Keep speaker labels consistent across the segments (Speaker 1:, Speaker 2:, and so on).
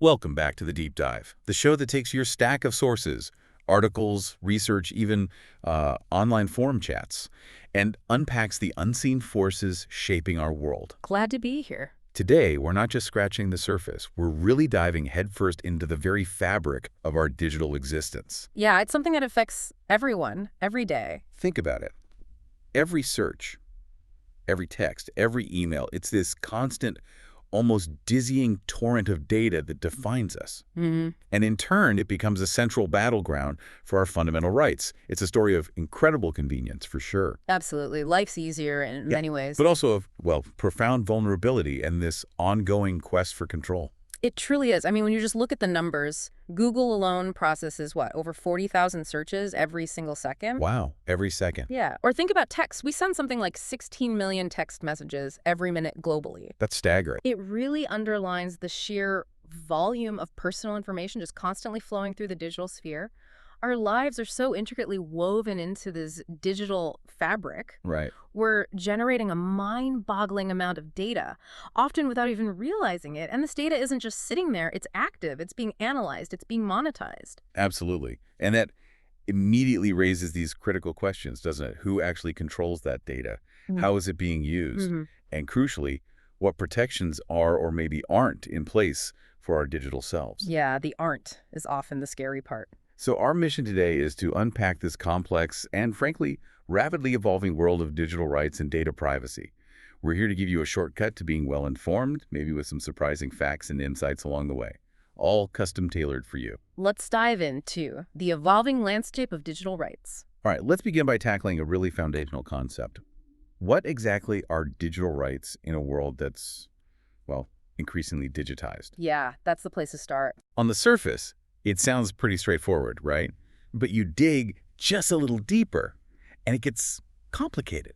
Speaker 1: Welcome back to The Deep Dive, the show that takes your stack of sources, articles, research, even online forum chats, and unpacks the unseen forces shaping our world.
Speaker 2: Glad to be here.
Speaker 1: Today, we're not just scratching the surface. We're really diving headfirst into the very fabric of our digital existence.
Speaker 2: Yeah, it's something that affects everyone, every day.
Speaker 1: Think about it. Every search, every text, every email, it's this constant, almost dizzying torrent of data that defines us.
Speaker 2: Mm-hmm.
Speaker 1: And in turn, it becomes a central battleground for our fundamental rights. It's a story of incredible convenience, for sure.
Speaker 2: Absolutely. Life's easier in many ways.
Speaker 1: But also of, well, profound vulnerability and this ongoing quest for control.
Speaker 2: It truly is. I mean, when you just look at the numbers, Google alone processes, what, over 40,000 searches every single second?
Speaker 1: Wow, every second.
Speaker 2: Yeah. Or think about text. We send something like 16 million text messages every minute globally.
Speaker 1: That's staggering.
Speaker 2: It really underlines the sheer volume of personal information just constantly flowing through the digital sphere. Our lives are so intricately woven into this digital fabric.
Speaker 1: Right.
Speaker 2: We're generating a mind-boggling amount of data, often without even realizing it. And this data isn't just sitting there, it's active, it's being analyzed, it's being monetized.
Speaker 1: Absolutely. And that immediately raises these critical questions, doesn't it? Who actually controls that data?
Speaker 2: Mm.
Speaker 1: How is it being used?
Speaker 2: Mm-hmm.
Speaker 1: And crucially, what protections are or maybe aren't in place for our digital selves?
Speaker 2: Yeah, the aren't is often the scary part.
Speaker 1: So our mission today is to unpack this complex and, frankly, rapidly evolving world of digital rights and data privacy. We're here to give you a shortcut to being well-informed, maybe with some surprising facts and insights along the way, all custom-tailored for you.
Speaker 2: Let's dive into the evolving landscape of digital rights.
Speaker 1: All right, let's begin by tackling a really foundational concept. What exactly are digital rights in a world that's, well, increasingly digitized?
Speaker 2: Yeah, that's the place to start.
Speaker 1: On the surface, it sounds pretty straightforward, right? But you dig just a little deeper, and it gets complicated,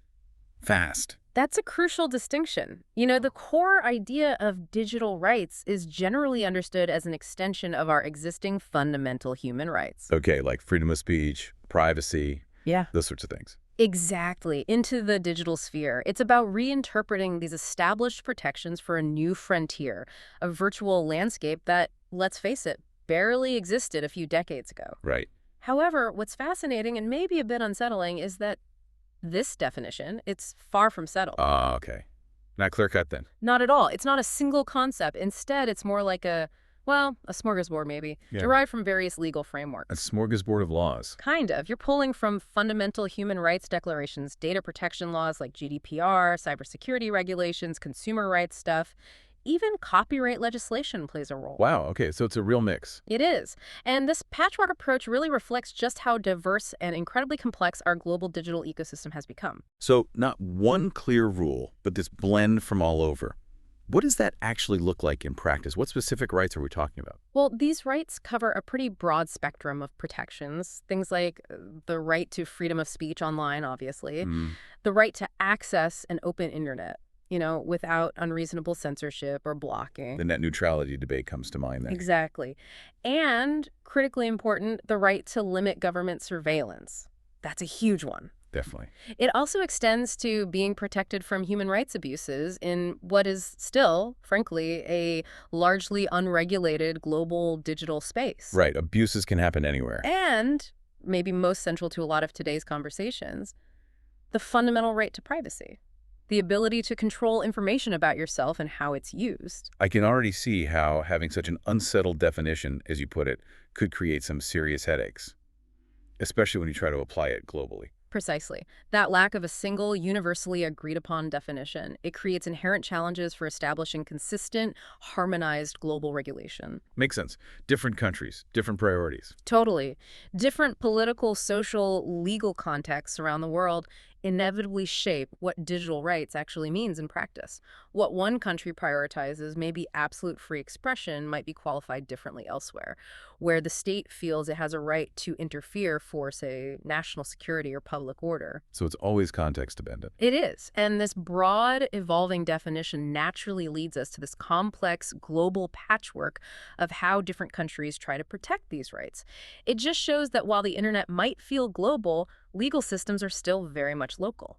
Speaker 1: fast.
Speaker 2: That's a crucial distinction. You know, the core idea of digital rights is generally understood as an extension of our existing fundamental human rights.
Speaker 1: Okay, like freedom of speech, privacy,
Speaker 2: Yeah.
Speaker 1: those sorts of things.
Speaker 2: Exactly, into the digital sphere. It's about reinterpreting these established protections for a new frontier, a virtual landscape that, let's face it, barely existed a few decades ago.
Speaker 1: Right.
Speaker 2: However, what's fascinating and maybe a bit unsettling is that this definition, it's far from settled.
Speaker 1: Okay. Not clear-cut then.
Speaker 2: Not at all. It's not a single concept. Instead, it's more like a smorgasbord maybe,
Speaker 1: Yeah.
Speaker 2: derived from various legal
Speaker 1: A
Speaker 2: frameworks.
Speaker 1: smorgasbord of laws.
Speaker 2: Kind of. You're pulling from fundamental human rights declarations, data protection laws like GDPR, cybersecurity regulations, consumer rights stuff. Even copyright legislation plays a role.
Speaker 1: Wow, okay, so it's a real mix.
Speaker 2: It is. And this patchwork approach really reflects just how diverse and incredibly complex our global digital ecosystem has become.
Speaker 1: So not one clear rule, but this blend from all over. What does that actually look like in practice? What specific rights are we talking about?
Speaker 2: Well, these rights cover a pretty broad spectrum of protections. Things like the right to freedom of speech online, obviously, the right to access an open internet, without unreasonable censorship or blocking.
Speaker 1: The net neutrality debate comes to mind there.
Speaker 2: Exactly. And, critically important, the right to limit government surveillance. That's a huge one.
Speaker 1: Definitely.
Speaker 2: It also extends to being protected from human rights abuses in what is still, frankly, a largely unregulated global digital space.
Speaker 1: Right, abuses can happen anywhere.
Speaker 2: And, maybe most central to a lot of today's conversations, the fundamental right to privacy. The ability to control information about yourself and how it's used.
Speaker 1: I can already see how having such an unsettled definition, as you put it, could create some serious headaches, especially when you try to apply it globally.
Speaker 2: Precisely. That lack of a single, universally agreed-upon definition, it creates inherent challenges for establishing consistent, harmonized global regulation.
Speaker 1: Makes sense. Different countries, different priorities.
Speaker 2: Totally. Different political, social, legal contexts around the world inevitably shape what digital rights actually means in practice. What one country prioritizes, maybe absolute free expression, might be qualified differently elsewhere, where the state feels it has a right to interfere for, say, national security or public order.
Speaker 1: So it's always context dependent.
Speaker 2: It is. And this broad, evolving definition naturally leads us to this complex global patchwork of how different countries try to protect these rights. It just shows that while the internet might feel global, legal systems are still very much local.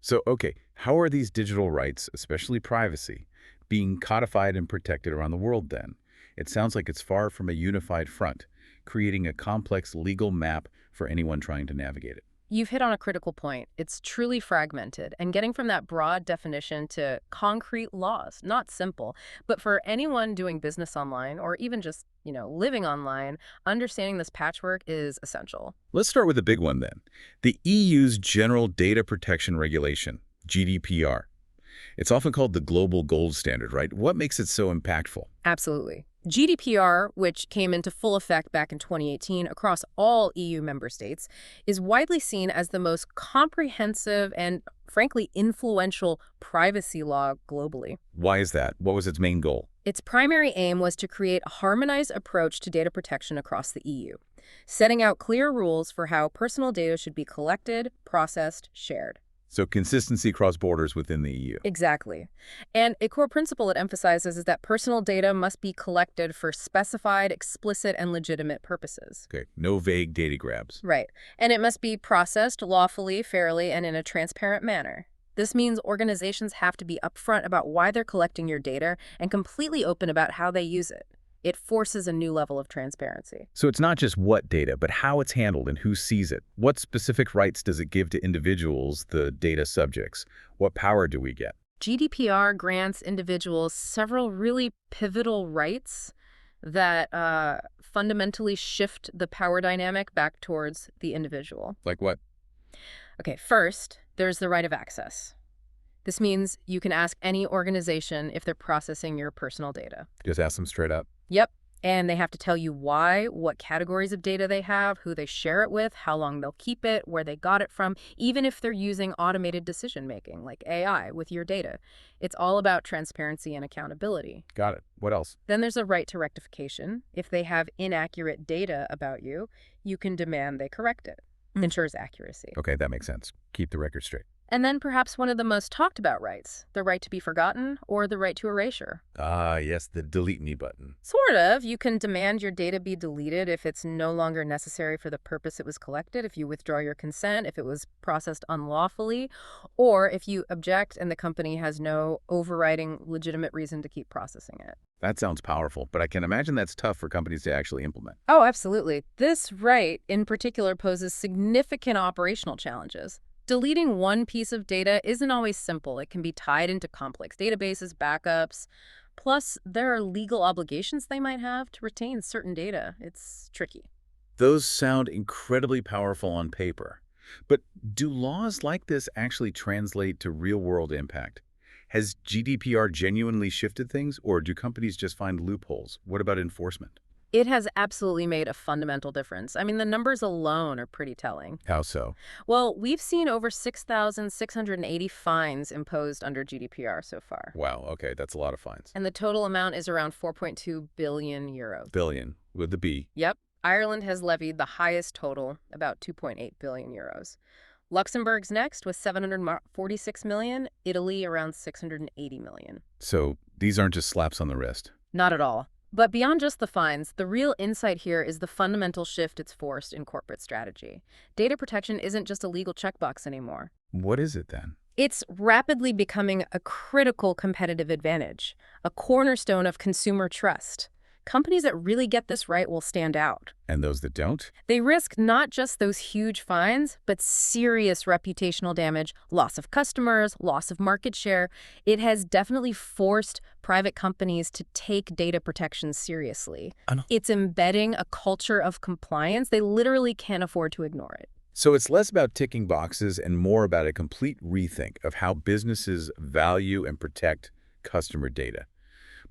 Speaker 1: So, okay, how are these digital rights, especially privacy, being codified and protected around the world then? It sounds like it's far from a unified front, creating a complex legal map for anyone trying to navigate it.
Speaker 2: You've hit on a critical point. It's truly fragmented, and getting from that broad definition to concrete laws, not simple. But for anyone doing business online or even just, living online, understanding this patchwork is essential.
Speaker 1: Let's start with the big one then. The EU's General Data Protection Regulation, GDPR. It's often called the global gold standard, right? What makes it so impactful?
Speaker 2: Absolutely. GDPR, which came into full effect back in 2018 across all EU member states, is widely seen as the most comprehensive and, frankly, influential privacy law globally.
Speaker 1: Why is that? What was its main goal?
Speaker 2: Its primary aim was to create a harmonized approach to data protection across the EU, setting out clear rules for how personal data should be collected, processed, shared.
Speaker 1: So consistency across borders within the EU.
Speaker 2: Exactly. And a core principle it emphasizes is that personal data must be collected for specified, explicit, and legitimate purposes.
Speaker 1: Okay, no vague data grabs.
Speaker 2: Right. And it must be processed lawfully, fairly, and in a transparent manner. This means organizations have to be upfront about why they're collecting your data and completely open about how they use it. It forces a new level of transparency.
Speaker 1: So it's not just what data, but how it's handled and who sees it. What specific rights does it give to individuals, the data subjects? What power do we get?
Speaker 2: GDPR grants individuals several really pivotal rights that fundamentally shift the power dynamic back towards the individual.
Speaker 1: Like what?
Speaker 2: Okay, first, there's the right of access. This means you can ask any organization if they're processing your personal data.
Speaker 1: Just ask them straight up.
Speaker 2: Yep. And they have to tell you why, what categories of data they have, who they share it with, how long they'll keep it, where they got it from, even if they're using automated decision-making, like AI, with your data. It's all about transparency and accountability.
Speaker 1: Got it. What else?
Speaker 2: Then there's a right to rectification. If they have inaccurate data about you, you can demand they correct it. Ensures accuracy.
Speaker 1: Okay, that makes sense. Keep the record straight.
Speaker 2: And then perhaps one of the most talked about rights, the right to be forgotten or the right to erasure.
Speaker 1: Ah, yes, the delete me button.
Speaker 2: Sort of. You can demand your data be deleted if it's no longer necessary for the purpose it was collected, if you withdraw your consent, if it was processed unlawfully, or if you object and the company has no overriding legitimate reason to keep processing it.
Speaker 1: That sounds powerful, but I can imagine that's tough for companies to actually implement.
Speaker 2: Oh, absolutely. This right in particular poses significant operational challenges. Deleting one piece of data isn't always simple. It can be tied into complex databases, backups. Plus, there are legal obligations they might have to retain certain data. It's tricky.
Speaker 1: Those sound incredibly powerful on paper. But do laws like this actually translate to real-world impact? Has GDPR genuinely shifted things, or do companies just find loopholes? What about enforcement?
Speaker 2: It has absolutely made a fundamental difference. I mean, the numbers alone are pretty telling.
Speaker 1: How so?
Speaker 2: Well, we've seen over 6,680 fines imposed under GDPR so far.
Speaker 1: Wow, okay, that's a lot of fines.
Speaker 2: And the total amount is around 4.2 billion euros.
Speaker 1: Billion, with the B.
Speaker 2: Yep. Ireland has levied the highest total, about 2.8 billion euros. Luxembourg's next with 746 million, Italy around 680 million.
Speaker 1: So these aren't just slaps on the wrist.
Speaker 2: Not at all. But beyond just the fines, the real insight here is the fundamental shift it's forced in corporate strategy. Data protection isn't just a legal checkbox anymore.
Speaker 1: What is it then?
Speaker 2: It's rapidly becoming a critical competitive advantage, a cornerstone of consumer trust. Companies that really get this right will stand out.
Speaker 1: And those that don't?
Speaker 2: They risk not just those huge fines, but serious reputational damage, loss of customers, loss of market share. It has definitely forced private companies to take data protection seriously. It's embedding a culture of compliance. They literally can't afford to ignore it.
Speaker 1: So it's less about ticking boxes and more about a complete rethink of how businesses value and protect customer data.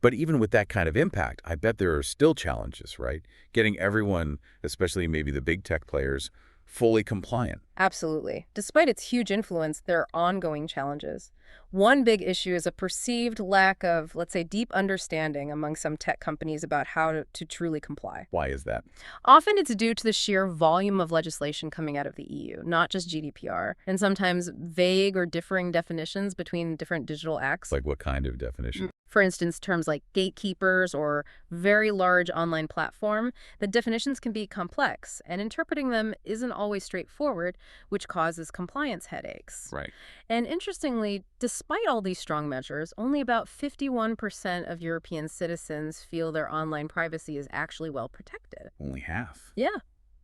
Speaker 1: But even with that kind of impact, I bet there are still challenges, right? Getting everyone, especially maybe the big tech players, fully compliant.
Speaker 2: Absolutely. Despite its huge influence, there are ongoing challenges. One big issue is a perceived lack of, let's say, deep understanding among some tech companies about how to truly comply.
Speaker 1: Why is that?
Speaker 2: Often it's due to the sheer volume of legislation coming out of the EU, not just GDPR, and sometimes vague or differing definitions between different digital acts.
Speaker 1: Like what kind of definition?
Speaker 2: For instance, terms like gatekeepers or very large online platform, the definitions can be complex, and interpreting them isn't always straightforward, which causes compliance headaches.
Speaker 1: Right.
Speaker 2: And interestingly, despite all these strong measures, only about 51% of European citizens feel their online privacy is actually well protected.
Speaker 1: Only half.
Speaker 2: Yeah.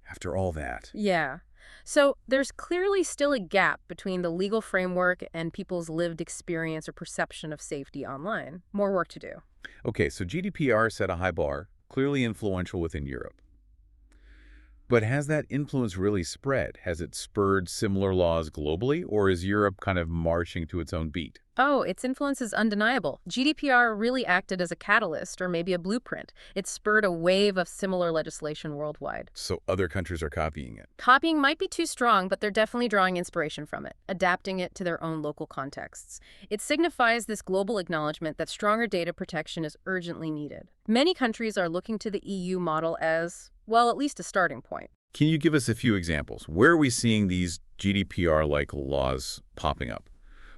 Speaker 1: After all that.
Speaker 2: Yeah. So there's clearly still a gap between the legal framework and people's lived experience or perception of safety online. More work to do.
Speaker 1: Okay, so GDPR set a high bar, clearly influential within Europe. But has that influence really spread? Has it spurred similar laws globally, or is Europe kind of marching to its own beat?
Speaker 2: Oh, its influence is undeniable. GDPR really acted as a catalyst or maybe a blueprint. It spurred a wave of similar legislation worldwide.
Speaker 1: So other countries are copying it.
Speaker 2: Copying might be too strong, but they're definitely drawing inspiration from it, adapting it to their own local contexts. It signifies this global acknowledgement that stronger data protection is urgently needed. Many countries are looking to the EU model as, well, at least a starting point.
Speaker 1: Can you give us a few examples? Where are we seeing these GDPR-like laws popping up?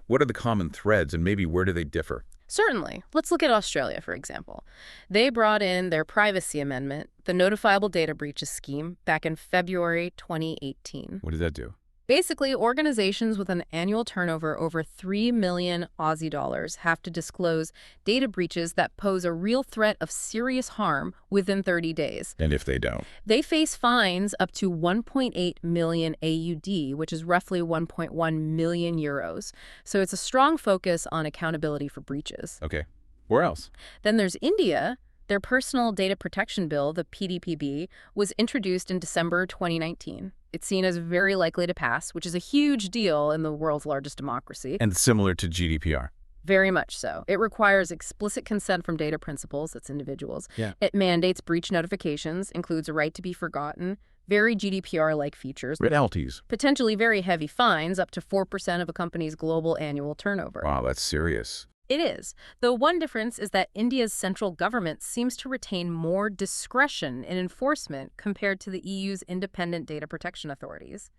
Speaker 1: What are the common threads, and maybe where do they differ?
Speaker 2: Certainly. Let's look at Australia, for example. They brought in their privacy amendment, the Notifiable Data Breaches Scheme, back in February 2018.
Speaker 1: What does that do?
Speaker 2: Basically, organizations with an annual turnover over 3 million Aussie dollars have to disclose data breaches that pose a real threat of serious harm within 30 days.
Speaker 1: And if they don't?
Speaker 2: They face fines up to 1.8 million AUD, which is roughly 1.1 million euros. So it's a strong focus on accountability for breaches.
Speaker 1: Okay. Where else?
Speaker 2: Then there's India. Their Personal Data Protection Bill, the PDPB, was introduced in December 2019. It's seen as very likely to pass, which is a huge deal in the world's largest democracy.
Speaker 1: And similar to GDPR.
Speaker 2: Very much so. It requires explicit consent from data principals, that's individuals.
Speaker 1: Yeah.
Speaker 2: It mandates breach notifications, includes a right to be forgotten, very GDPR-like features.
Speaker 1: Penalties.
Speaker 2: Potentially very heavy fines, up to 4% of a company's global annual turnover.
Speaker 1: Wow, that's serious.
Speaker 2: It is. Though one difference is that India's central government seems to retain more discretion in enforcement compared to the EU's independent data protection authorities.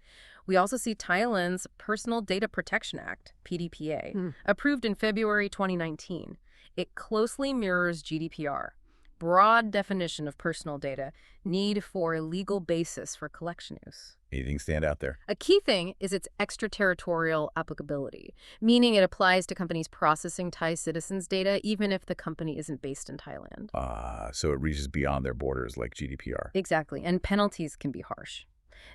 Speaker 2: We also see Thailand's Personal Data Protection Act, PDPA, approved in February 2019. It closely mirrors GDPR. Broad definition of personal data, need for a legal basis for collection use.
Speaker 1: Anything stand out there?
Speaker 2: A key thing is its extraterritorial applicability, meaning it applies to companies processing Thai citizens' data even if the company isn't based in Thailand.
Speaker 1: So it reaches beyond their borders like GDPR.
Speaker 2: Exactly, and penalties can be harsh.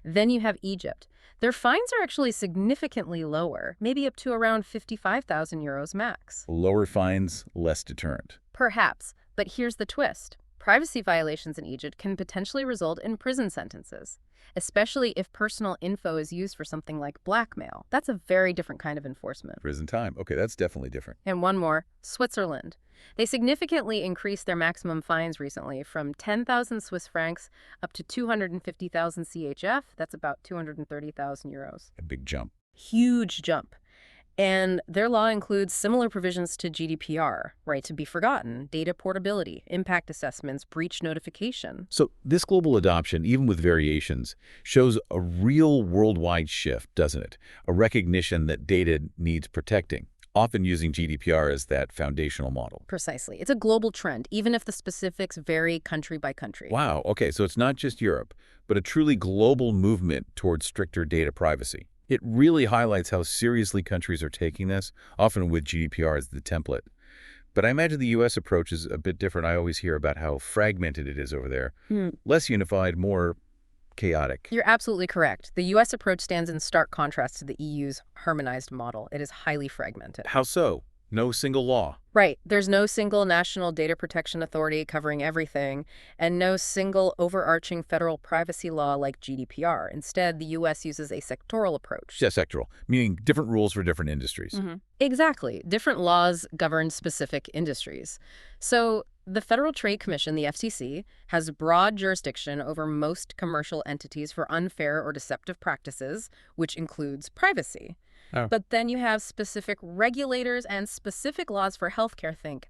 Speaker 2: Then you have Egypt. Their fines are actually significantly lower, maybe up to around 55,000 euros max.
Speaker 1: Lower fines, less deterrent.
Speaker 2: Perhaps, but here's the twist. Privacy violations in Egypt can potentially result in prison sentences, especially if personal info is used for something like blackmail. That's a very different kind of enforcement.
Speaker 1: Prison time. Okay, that's definitely different.
Speaker 2: And one more, Switzerland. They significantly increased their maximum fines recently from 10,000 Swiss francs up to 250,000 CHF. That's about 230,000 euros.
Speaker 1: A big jump.
Speaker 2: Huge jump. And their law includes similar provisions to GDPR, right to be forgotten, data portability, impact assessments, breach notification.
Speaker 1: So this global adoption, even with variations, shows a real worldwide shift, doesn't it? A recognition that data needs protecting, often using GDPR as that foundational model.
Speaker 2: Precisely. It's a global trend, even if the specifics vary country by country.
Speaker 1: Wow, okay, so it's not just Europe, but a truly global movement towards stricter data privacy. It really highlights how seriously countries are taking this, often with GDPR as the template. But I imagine the U.S. approach is a bit different. I always hear about how fragmented it is over there. Less unified, more chaotic.
Speaker 2: You're absolutely correct. The U.S. approach stands in stark contrast to the EU's harmonized model. It is highly fragmented.
Speaker 1: How so? No single law.
Speaker 2: Right. There's no single national data protection authority covering everything, and no single overarching federal privacy law like GDPR. Instead, the U.S. uses a sectoral approach.
Speaker 1: Yeah, sectoral, meaning different rules for different industries.
Speaker 2: Exactly. Different laws govern specific industries. So the Federal Trade Commission, the FTC, has broad jurisdiction over most commercial entities for unfair or deceptive practices, which includes privacy. But then you have specific regulators and specific laws for healthcare. Think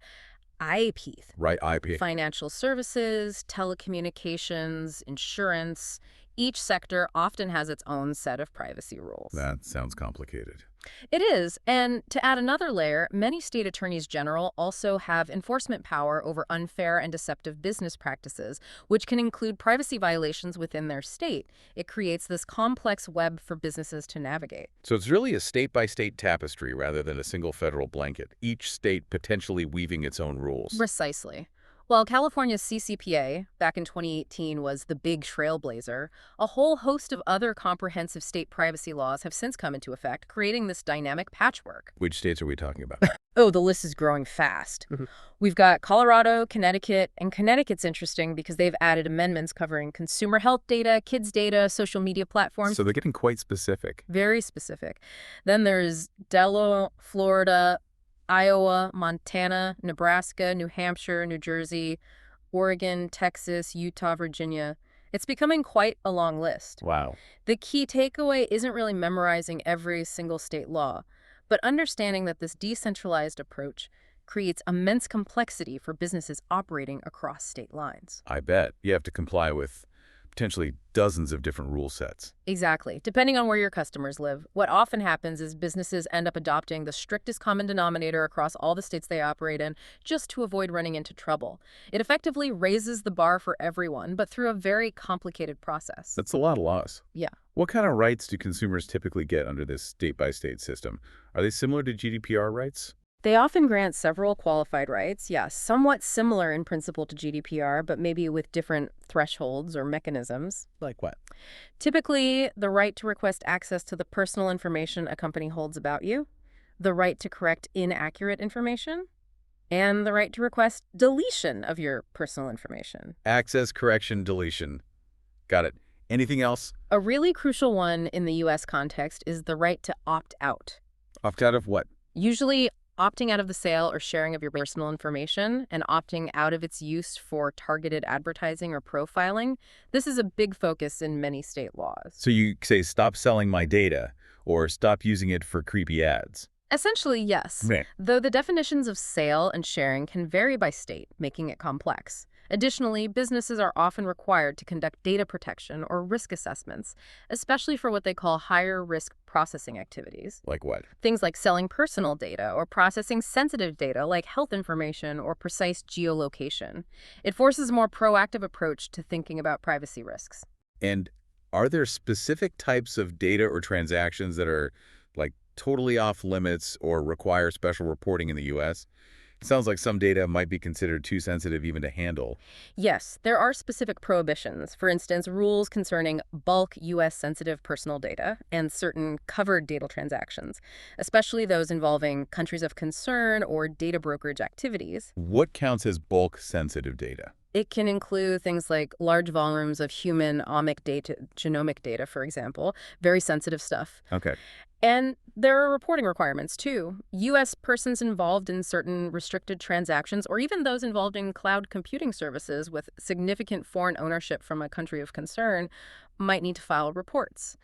Speaker 2: IP.
Speaker 1: Right, IP.
Speaker 2: Financial services, telecommunications, insurance, Each sector often has its own set of privacy rules.
Speaker 1: That sounds complicated.
Speaker 2: It is, and to add another layer, many state attorneys general also have enforcement power over unfair and deceptive business practices, which can include privacy violations within their state. It creates this complex web for businesses to navigate.
Speaker 1: So it's really a state-by-state tapestry rather than a single federal blanket, each state potentially weaving its own rules.
Speaker 2: Precisely. While California's CCPA, back in 2018, was the big trailblazer, a whole host of other comprehensive state privacy laws have since come into effect, creating this dynamic patchwork.
Speaker 1: Which states are we talking about?
Speaker 2: Oh, the list is growing fast. We've got Colorado, Connecticut, and Connecticut's interesting because they've added amendments covering consumer health data, kids data, social media platforms.
Speaker 1: So they're getting quite specific.
Speaker 2: Very specific. Then there's Delaware, Florida, Iowa, Montana, Nebraska, New Hampshire, New Jersey, Oregon, Texas, Utah, Virginia. It's becoming quite a long list.
Speaker 1: Wow.
Speaker 2: The key takeaway isn't really memorizing every single state law, but understanding that this decentralized approach creates immense complexity for businesses operating across state lines.
Speaker 1: I bet. You have to comply with potentially dozens of different rule sets.
Speaker 2: Exactly. Depending on where your customers live, what often happens is businesses end up adopting the strictest common denominator across all the states they operate in just to avoid running into trouble. It effectively raises the bar for everyone, but through a very complicated process.
Speaker 1: That's a lot of laws.
Speaker 2: Yeah.
Speaker 1: What kind of rights do consumers typically get under this state-by-state system? Are they similar to GDPR rights?
Speaker 2: They often grant several qualified rights, yes, somewhat similar in principle to GDPR, but maybe with different thresholds or mechanisms.
Speaker 1: Like what?
Speaker 2: Typically, the right to request access to the personal information a company holds about you, the right to correct inaccurate information, and the right to request deletion of your personal information.
Speaker 1: Access, correction, deletion. Got it. Anything else?
Speaker 2: A really crucial one in the U.S. context is the right to opt out.
Speaker 1: Opt out of what?
Speaker 2: Usually, opting out of the sale or sharing of your personal information and opting out of its use for targeted advertising or profiling. This is a big focus in many state laws.
Speaker 1: So you say, stop selling my data, or stop using it for creepy ads.
Speaker 2: Essentially, yes.
Speaker 1: Right.
Speaker 2: Though the definitions of sale and sharing can vary by state, making it complex. Additionally, businesses are often required to conduct data protection or risk assessments, especially for what they call higher risk processing activities.
Speaker 1: Like what?
Speaker 2: Things like selling personal data or processing sensitive data like health information or precise geolocation. It forces a more proactive approach to thinking about privacy risks.
Speaker 1: And are there specific types of data or transactions that are like totally off limits or require special reporting in the U.S.? It sounds like some data might be considered too sensitive even to handle.
Speaker 2: Yes, there are specific prohibitions. For instance, rules concerning bulk U.S.-sensitive personal data and certain covered data transactions, especially those involving countries of concern or data brokerage activities.
Speaker 1: What counts as bulk sensitive data?
Speaker 2: It can include things like large volumes of human omic data, genomic data, for example, very sensitive stuff.
Speaker 1: Okay.
Speaker 2: And there are reporting requirements, too. U.S. persons involved in certain restricted transactions, or even those involved in cloud computing services with significant foreign ownership from a country of concern, might need to file reports.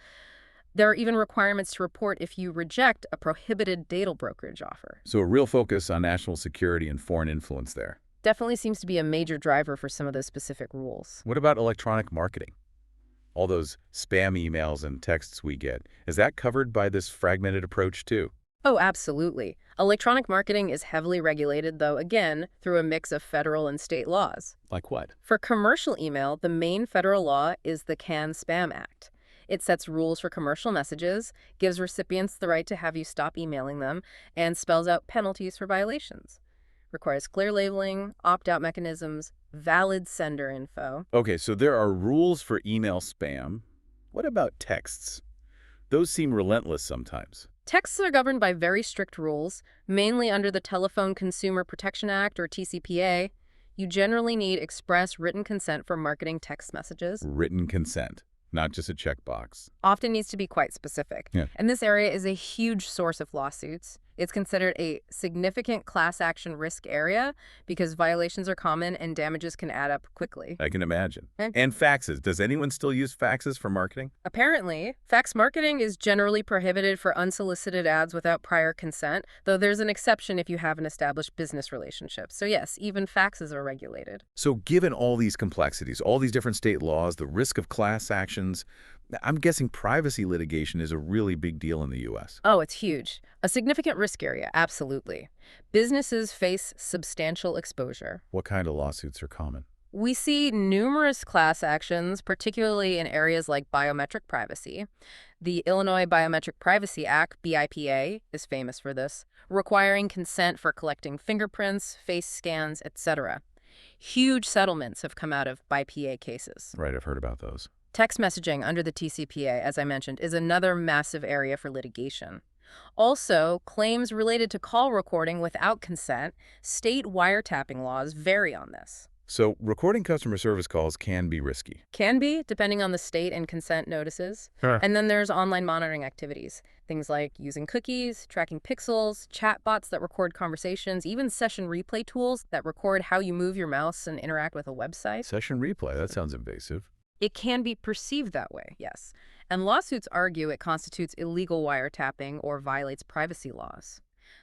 Speaker 2: There are even requirements to report if you reject a prohibited data brokerage offer.
Speaker 1: So a real focus on national security and foreign influence there.
Speaker 2: Definitely seems to be a major driver for some of those specific rules.
Speaker 1: What about electronic marketing? All those spam emails and texts we get, is that covered by this fragmented approach too?
Speaker 2: Oh, absolutely. Electronic marketing is heavily regulated, though, again, through a mix of federal and state laws.
Speaker 1: Like what?
Speaker 2: For commercial email, the main federal law is the CAN-SPAM Act. It sets rules for commercial messages, gives recipients the right to have you stop emailing them, and spells out penalties for violations. Requires clear labeling, opt-out mechanisms, valid sender info.
Speaker 1: Okay, so there are rules for email spam. What about texts? Those seem relentless sometimes.
Speaker 2: Texts are governed by very strict rules, mainly under the Telephone Consumer Protection Act, or TCPA. You generally need express written consent for marketing text messages.
Speaker 1: Written consent, not just a checkbox.
Speaker 2: Often needs to be quite specific.
Speaker 1: Yeah.
Speaker 2: And this area is a huge source of lawsuits. It's considered a significant class action risk area because violations are common and damages can add up quickly.
Speaker 1: I can imagine.
Speaker 2: Eh.
Speaker 1: And faxes. Does anyone still use faxes for marketing?
Speaker 2: Apparently, fax marketing is generally prohibited for unsolicited ads without prior consent, though there's an exception if you have an established business relationship. So yes, even faxes are regulated.
Speaker 1: So given all these complexities, all these different state laws, the risk of class actions, I'm guessing privacy litigation is a really big deal in the U.S.
Speaker 2: Oh, it's huge. A significant risk area, absolutely. Businesses face substantial exposure.
Speaker 1: What kind of lawsuits are common?
Speaker 2: We see numerous class actions, particularly in areas like biometric privacy. The Illinois Biometric Privacy Act, BIPA, is famous for this, requiring consent for collecting fingerprints, face scans, etc. Huge settlements have come out of BIPA cases.
Speaker 1: Right, I've heard about those.
Speaker 2: Text messaging under the TCPA, as I mentioned, is another massive area for litigation. Also, claims related to call recording without consent, state wiretapping laws vary on this.
Speaker 1: So recording customer service calls can be risky.
Speaker 2: Can be, depending on the state and consent notices.
Speaker 1: Sure.
Speaker 2: And then there's online monitoring activities. Things like using cookies, tracking pixels, chatbots that record conversations, even session replay tools that record how you move your mouse and interact with a website.
Speaker 1: Session replay, that sounds invasive.
Speaker 2: It can be perceived that way, yes. And lawsuits argue it constitutes illegal wiretapping or violates privacy laws.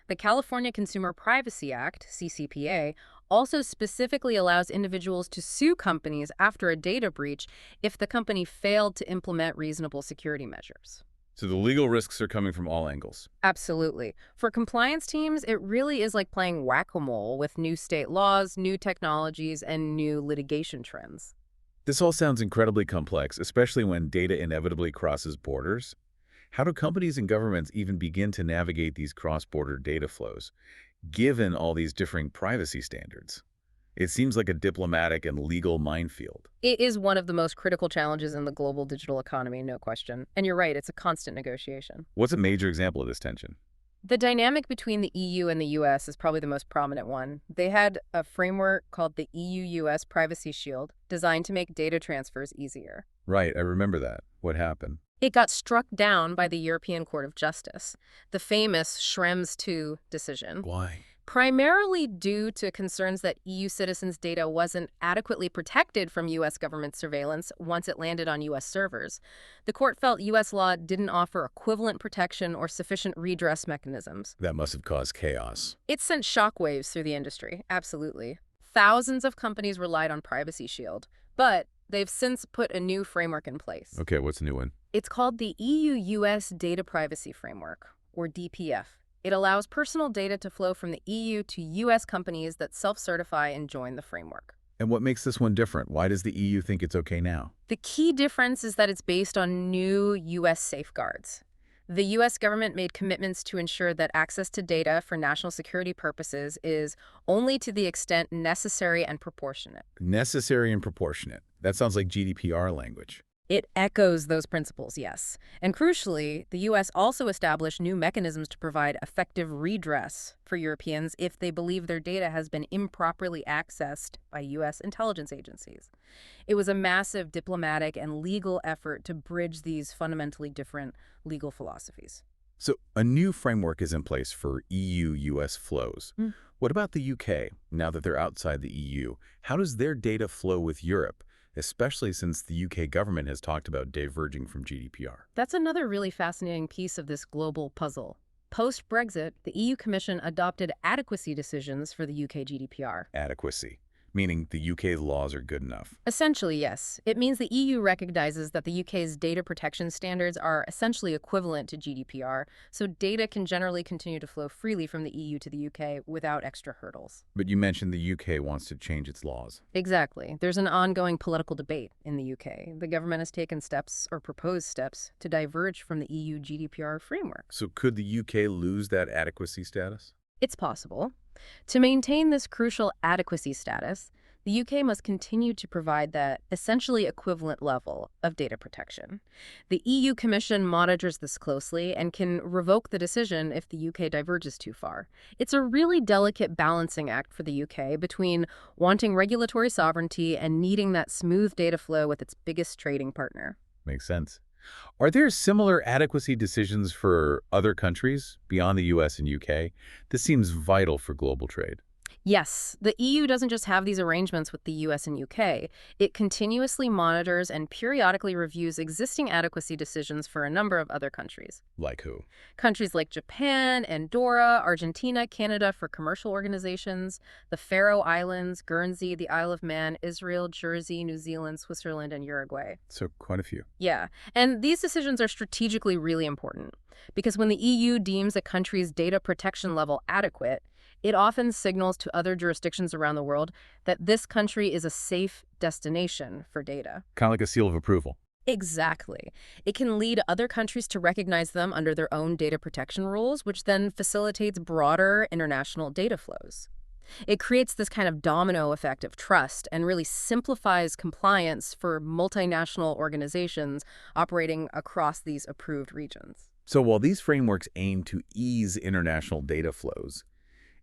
Speaker 2: The California Consumer Privacy Act, CCPA, also specifically allows individuals to sue companies after a data breach if the company failed to implement reasonable security measures.
Speaker 1: So the legal risks are coming from all angles.
Speaker 2: Absolutely. For compliance teams, it really is like playing whack-a-mole with new state laws, new technologies, and new litigation trends.
Speaker 1: This all sounds incredibly complex, especially when data inevitably crosses borders. How do companies and governments even begin to navigate these cross-border data flows, given all these differing privacy standards? It seems like a diplomatic and legal minefield.
Speaker 2: It is one of the most critical challenges in the global digital economy, no question. And you're right, it's a constant negotiation.
Speaker 1: What's a major example of this tension?
Speaker 2: The dynamic between the EU and the US is probably the most prominent one. They had a framework called the EU-US Privacy Shield, designed to make data transfers easier.
Speaker 1: Right, I remember that. What happened?
Speaker 2: It got struck down by the European Court of Justice, the famous Schrems II decision.
Speaker 1: Why?
Speaker 2: Primarily due to concerns that EU citizens' data wasn't adequately protected from U.S. government surveillance once it landed on U.S. servers. The court felt U.S. law didn't offer equivalent protection or sufficient redress mechanisms.
Speaker 1: That must have caused chaos.
Speaker 2: It sent shockwaves through the industry, absolutely. Thousands of companies relied on Privacy Shield, but they've since put a new framework in place.
Speaker 1: Okay, what's the new one?
Speaker 2: It's called the EU-US Data Privacy Framework, or DPF. It allows personal data to flow from the EU to U.S. companies that self-certify and join the framework.
Speaker 1: And what makes this one different? Why does the EU think it's okay now?
Speaker 2: The key difference is that it's based on new U.S. safeguards. The U.S. government made commitments to ensure that access to data for national security purposes is only to the extent necessary and proportionate.
Speaker 1: Necessary and proportionate. That sounds like GDPR language.
Speaker 2: It echoes those principles, yes. And crucially, the U.S. also established new mechanisms to provide effective redress for Europeans if they believe their data has been improperly accessed by U.S. intelligence agencies. It was a massive diplomatic and legal effort to bridge these fundamentally different legal philosophies.
Speaker 1: So a new framework is in place for EU-US flows. What about the UK, now that they're outside the EU? How does their data flow with Europe, especially since the UK government has talked about diverging from GDPR?
Speaker 2: That's another really fascinating piece of this global puzzle. Post-Brexit, the EU Commission adopted adequacy decisions for the UK GDPR.
Speaker 1: Adequacy, meaning the UK's laws are good enough.
Speaker 2: Essentially, yes. It means the EU recognizes that the UK's data protection standards are essentially equivalent to GDPR, so data can generally continue to flow freely from the EU to the UK without extra hurdles.
Speaker 1: But you mentioned the UK wants to change its laws.
Speaker 2: Exactly. There's an ongoing political debate in the UK. The government has taken steps, or proposed steps, to diverge from the EU GDPR framework.
Speaker 1: So could the UK lose that adequacy status?
Speaker 2: It's possible. To maintain this crucial adequacy status, the UK must continue to provide that essentially equivalent level of data protection. The EU Commission monitors this closely and can revoke the decision if the UK diverges too far. It's a really delicate balancing act for the UK between wanting regulatory sovereignty and needing that smooth data flow with its biggest trading partner.
Speaker 1: Makes sense. Are there similar adequacy decisions for other countries beyond the US and UK? This seems vital for global trade.
Speaker 2: Yes, the EU doesn't just have these arrangements with the US and UK. It continuously monitors and periodically reviews existing adequacy decisions for a number of other countries.
Speaker 1: Like who?
Speaker 2: Countries like Japan, Andorra, Argentina, Canada for commercial organizations, the Faroe Islands, Guernsey, the Isle of Man, Israel, Jersey, New Zealand, Switzerland, and Uruguay.
Speaker 1: So quite a few.
Speaker 2: Yeah, and these decisions are strategically really important because when the EU deems a country's data protection level adequate, it often signals to other jurisdictions around the world that this country is a safe destination for data.
Speaker 1: Kind of like a seal of approval.
Speaker 2: Exactly. It can lead other countries to recognize them under their own data protection rules, which then facilitates broader international data flows. It creates this kind of domino effect of trust and really simplifies compliance for multinational organizations operating across these approved regions.
Speaker 1: So while these frameworks aim to ease international data flows,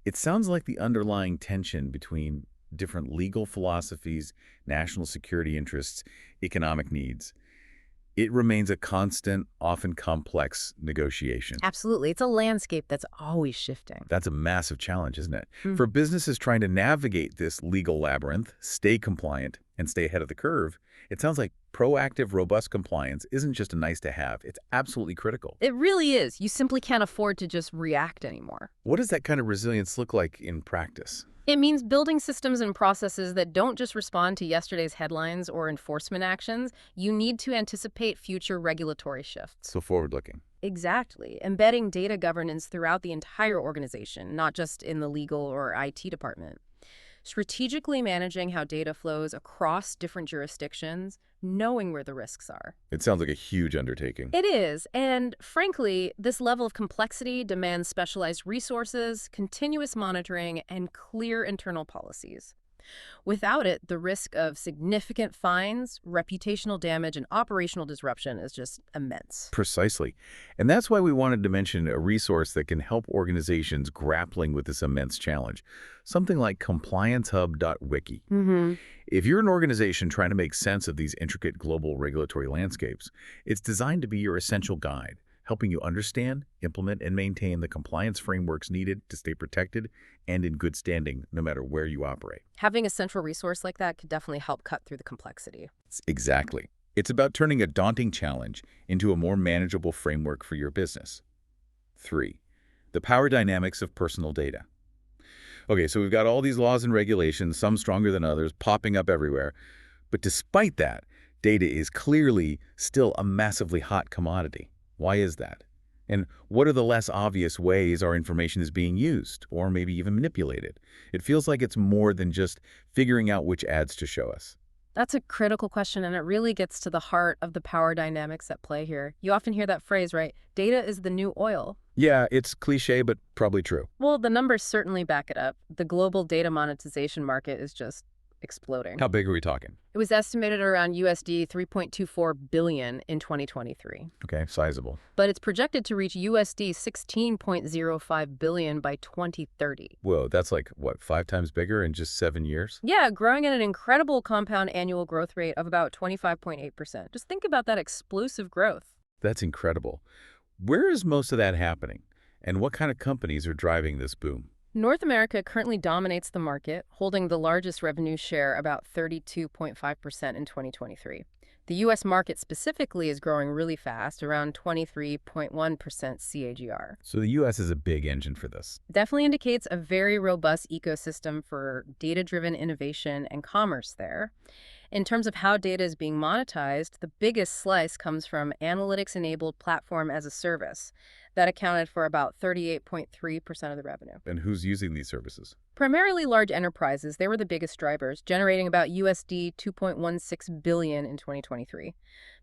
Speaker 1: it sounds like the underlying tension between different legal philosophies, national security interests, economic needs, it remains a constant, often complex negotiation.
Speaker 2: Absolutely. It's a landscape that's always shifting.
Speaker 1: That's a massive challenge, isn't it?
Speaker 2: Mm.
Speaker 1: For businesses trying to navigate this legal labyrinth, stay compliant, and stay ahead of the curve, it sounds like proactive, robust compliance isn't just a nice to have. It's absolutely critical.
Speaker 2: It really is. You simply can't afford to just react anymore.
Speaker 1: What does that kind of resilience look like in practice?
Speaker 2: It means building systems and processes that don't just respond to yesterday's headlines or enforcement actions. You need to anticipate future regulatory shifts.
Speaker 1: So forward-looking.
Speaker 2: Exactly. Embedding data governance throughout the entire organization, not just in the legal or IT department. Strategically managing how data flows across different jurisdictions, knowing where the risks are.
Speaker 1: It sounds like a huge undertaking.
Speaker 2: It is, and frankly, this level of complexity demands specialized resources, continuous monitoring, and clear internal policies. Without it, the risk of significant fines, reputational damage, and operational disruption is just immense.
Speaker 1: Precisely. And that's why we wanted to mention a resource that can help organizations grappling with this immense challenge. Something like compliancehub.wiki. If you're an organization trying to make sense of these intricate global regulatory landscapes, it's designed to be your essential guide, helping you understand, implement, and maintain the compliance frameworks needed to stay protected and in good standing no matter where you operate.
Speaker 2: Having a central resource like that could definitely help cut through the complexity.
Speaker 1: Exactly. It's about turning a daunting challenge into a more manageable framework for your business. 3. The power dynamics of personal data. Okay, so we've got all these laws and regulations, some stronger than others, popping up everywhere. But despite that, data is clearly still a massively hot commodity. Why is that? And what are the less obvious ways our information is being used, or maybe even manipulated? It feels like it's more than just figuring out which ads to show us.
Speaker 2: That's a critical question, and it really gets to the heart of the power dynamics at play here. You often hear that phrase, right? Data is the new oil.
Speaker 1: Yeah, it's cliche, but probably true.
Speaker 2: Well, the numbers certainly back it up. The global data monetization market is just exploding.
Speaker 1: How big are we talking?
Speaker 2: It was estimated around USD 3.24 billion in 2023.
Speaker 1: Okay, sizable.
Speaker 2: But it's projected to reach USD 16.05 billion by 2030.
Speaker 1: Whoa, that's like, what, 5 times bigger in just 7 years?
Speaker 2: Yeah, growing at an incredible compound annual growth rate of about 25.8%. Just think about that explosive growth.
Speaker 1: That's incredible. Where is most of that happening? And what kind of companies are driving this boom?
Speaker 2: North America currently dominates the market, holding the largest revenue share, about 32.5% in 2023. The U.S. market specifically is growing really fast, around 23.1% CAGR.
Speaker 1: So the U.S. is a big engine for this.
Speaker 2: Definitely indicates a very robust ecosystem for data-driven innovation and commerce there. In terms of how data is being monetized, the biggest slice comes from analytics-enabled platform as a service. That accounted for about 38.3% of the revenue.
Speaker 1: And who's using these services?
Speaker 2: Primarily large enterprises, they were the biggest drivers, generating about USD 2.16 billion in 2023.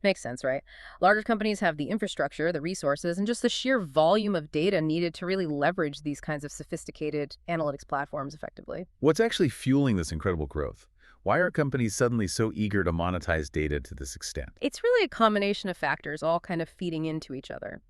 Speaker 2: Makes sense, right? Larger companies have the infrastructure, the resources, and just the sheer volume of data needed to really leverage these kinds of sophisticated analytics platforms effectively.
Speaker 1: What's actually fueling this incredible growth? Why are companies suddenly so eager to monetize data to this extent?
Speaker 2: It's really a combination of factors, all kind of feeding into each other.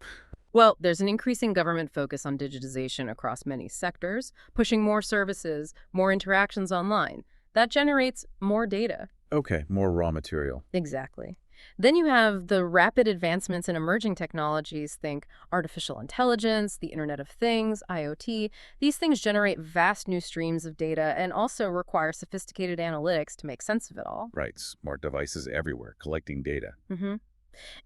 Speaker 2: Well, there's an increasing government focus on digitization across many sectors, pushing more services, more interactions online. That generates more data.
Speaker 1: Okay, more raw material.
Speaker 2: Exactly. Then you have the rapid advancements in emerging technologies. Think artificial intelligence, the Internet of Things, IoT. These things generate vast new streams of data and also require sophisticated analytics to make sense of it all.
Speaker 1: Right, smart devices everywhere, collecting data.
Speaker 2: hmm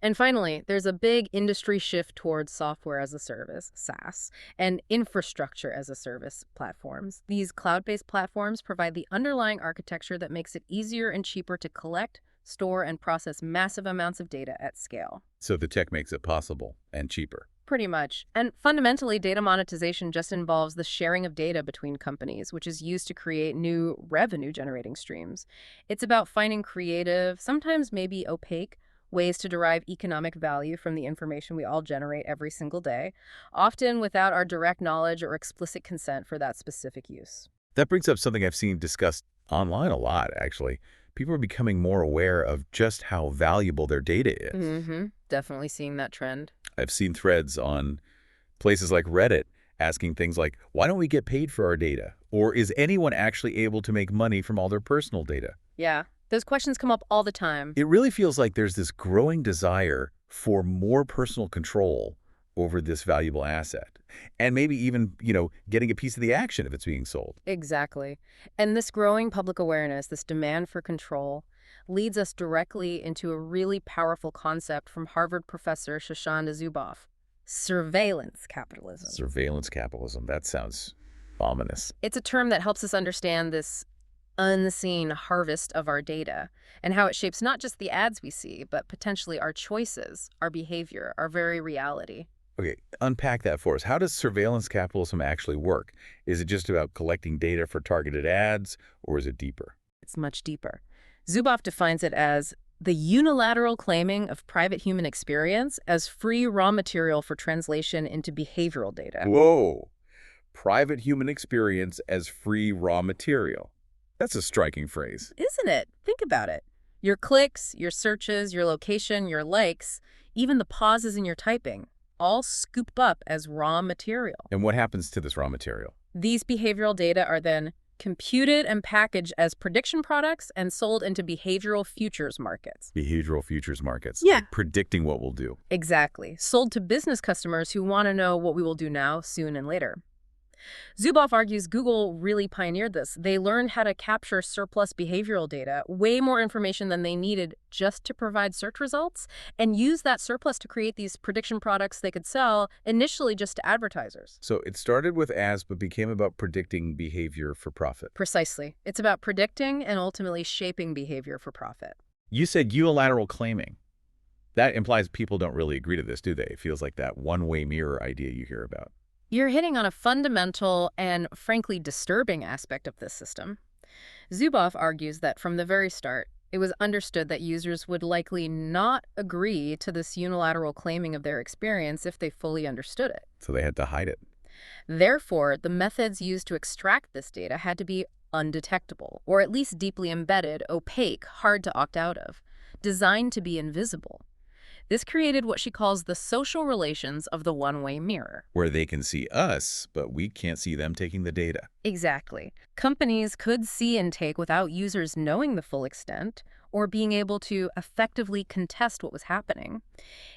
Speaker 2: And finally, there's a big industry shift towards software as a service, SaaS, and infrastructure as a service platforms. These cloud-based platforms provide the underlying architecture that makes it easier and cheaper to collect, store, and process massive amounts of data at scale.
Speaker 1: So the tech makes it possible and cheaper.
Speaker 2: Pretty much. And fundamentally, data monetization just involves the sharing of data between companies, which is used to create new revenue-generating streams. It's about finding creative, sometimes maybe opaque, ways to derive economic value from the information we all generate every single day, often without our direct knowledge or explicit consent for that specific use.
Speaker 1: That brings up something I've seen discussed online a lot, actually. People are becoming more aware of just how valuable their data is.
Speaker 2: Definitely seeing that trend.
Speaker 1: I've seen threads on places like Reddit asking things like, why don't we get paid for our data? Or is anyone actually able to make money from all their personal data?
Speaker 2: Yeah, those questions come up all the time.
Speaker 1: It really feels like there's this growing desire for more personal control over this valuable asset. And maybe even, getting a piece of the action if it's being sold.
Speaker 2: Exactly. And this growing public awareness, this demand for control, leads us directly into a really powerful concept from Harvard professor Shoshana Zuboff: surveillance capitalism.
Speaker 1: Surveillance capitalism, that sounds ominous.
Speaker 2: It's a term that helps us understand this unseen harvest of our data and how it shapes not just the ads we see, but potentially our choices, our behavior, our very reality.
Speaker 1: Okay, unpack that for us. How does surveillance capitalism actually work? Is it just about collecting data for targeted ads, or is it deeper?
Speaker 2: It's much deeper. Zuboff defines it as the unilateral claiming of private human experience as free raw material for translation into behavioral data.
Speaker 1: Whoa! Private human experience as free raw material. That's a striking phrase.
Speaker 2: Isn't it? Think about it. Your clicks, your searches, your location, your likes, even the pauses in your typing, all scooped up as raw material.
Speaker 1: And what happens to this raw material?
Speaker 2: These behavioral data are then computed and packaged as prediction products and sold into behavioral futures markets.
Speaker 1: Behavioral futures markets.
Speaker 2: Yeah.
Speaker 1: Like predicting what we'll do.
Speaker 2: Exactly. Sold to business customers who want to know what we will do now, soon, and later. Zuboff argues Google really pioneered this. They learned how to capture surplus behavioral data, way more information than they needed just to provide search results, and use that surplus to create these prediction products they could sell, initially just to advertisers.
Speaker 1: So it started with ads, but became about predicting behavior for profit.
Speaker 2: Precisely. It's about predicting and ultimately shaping behavior for profit.
Speaker 1: You said unilateral claiming. That implies people don't really agree to this, do they? It feels like that one-way mirror idea you hear about.
Speaker 2: You're hitting on a fundamental and, frankly, disturbing aspect of this system. Zuboff argues that from the very start, it was understood that users would likely not agree to this unilateral claiming of their experience if they fully understood it.
Speaker 1: So they had to hide it.
Speaker 2: Therefore, the methods used to extract this data had to be undetectable, or at least deeply embedded, opaque, hard to opt out of, designed to be invisible. This created what she calls the social relations of the one-way mirror.
Speaker 1: Where they can see us, but we can't see them taking the data.
Speaker 2: Exactly. Companies could see and take without users knowing the full extent or being able to effectively contest what was happening.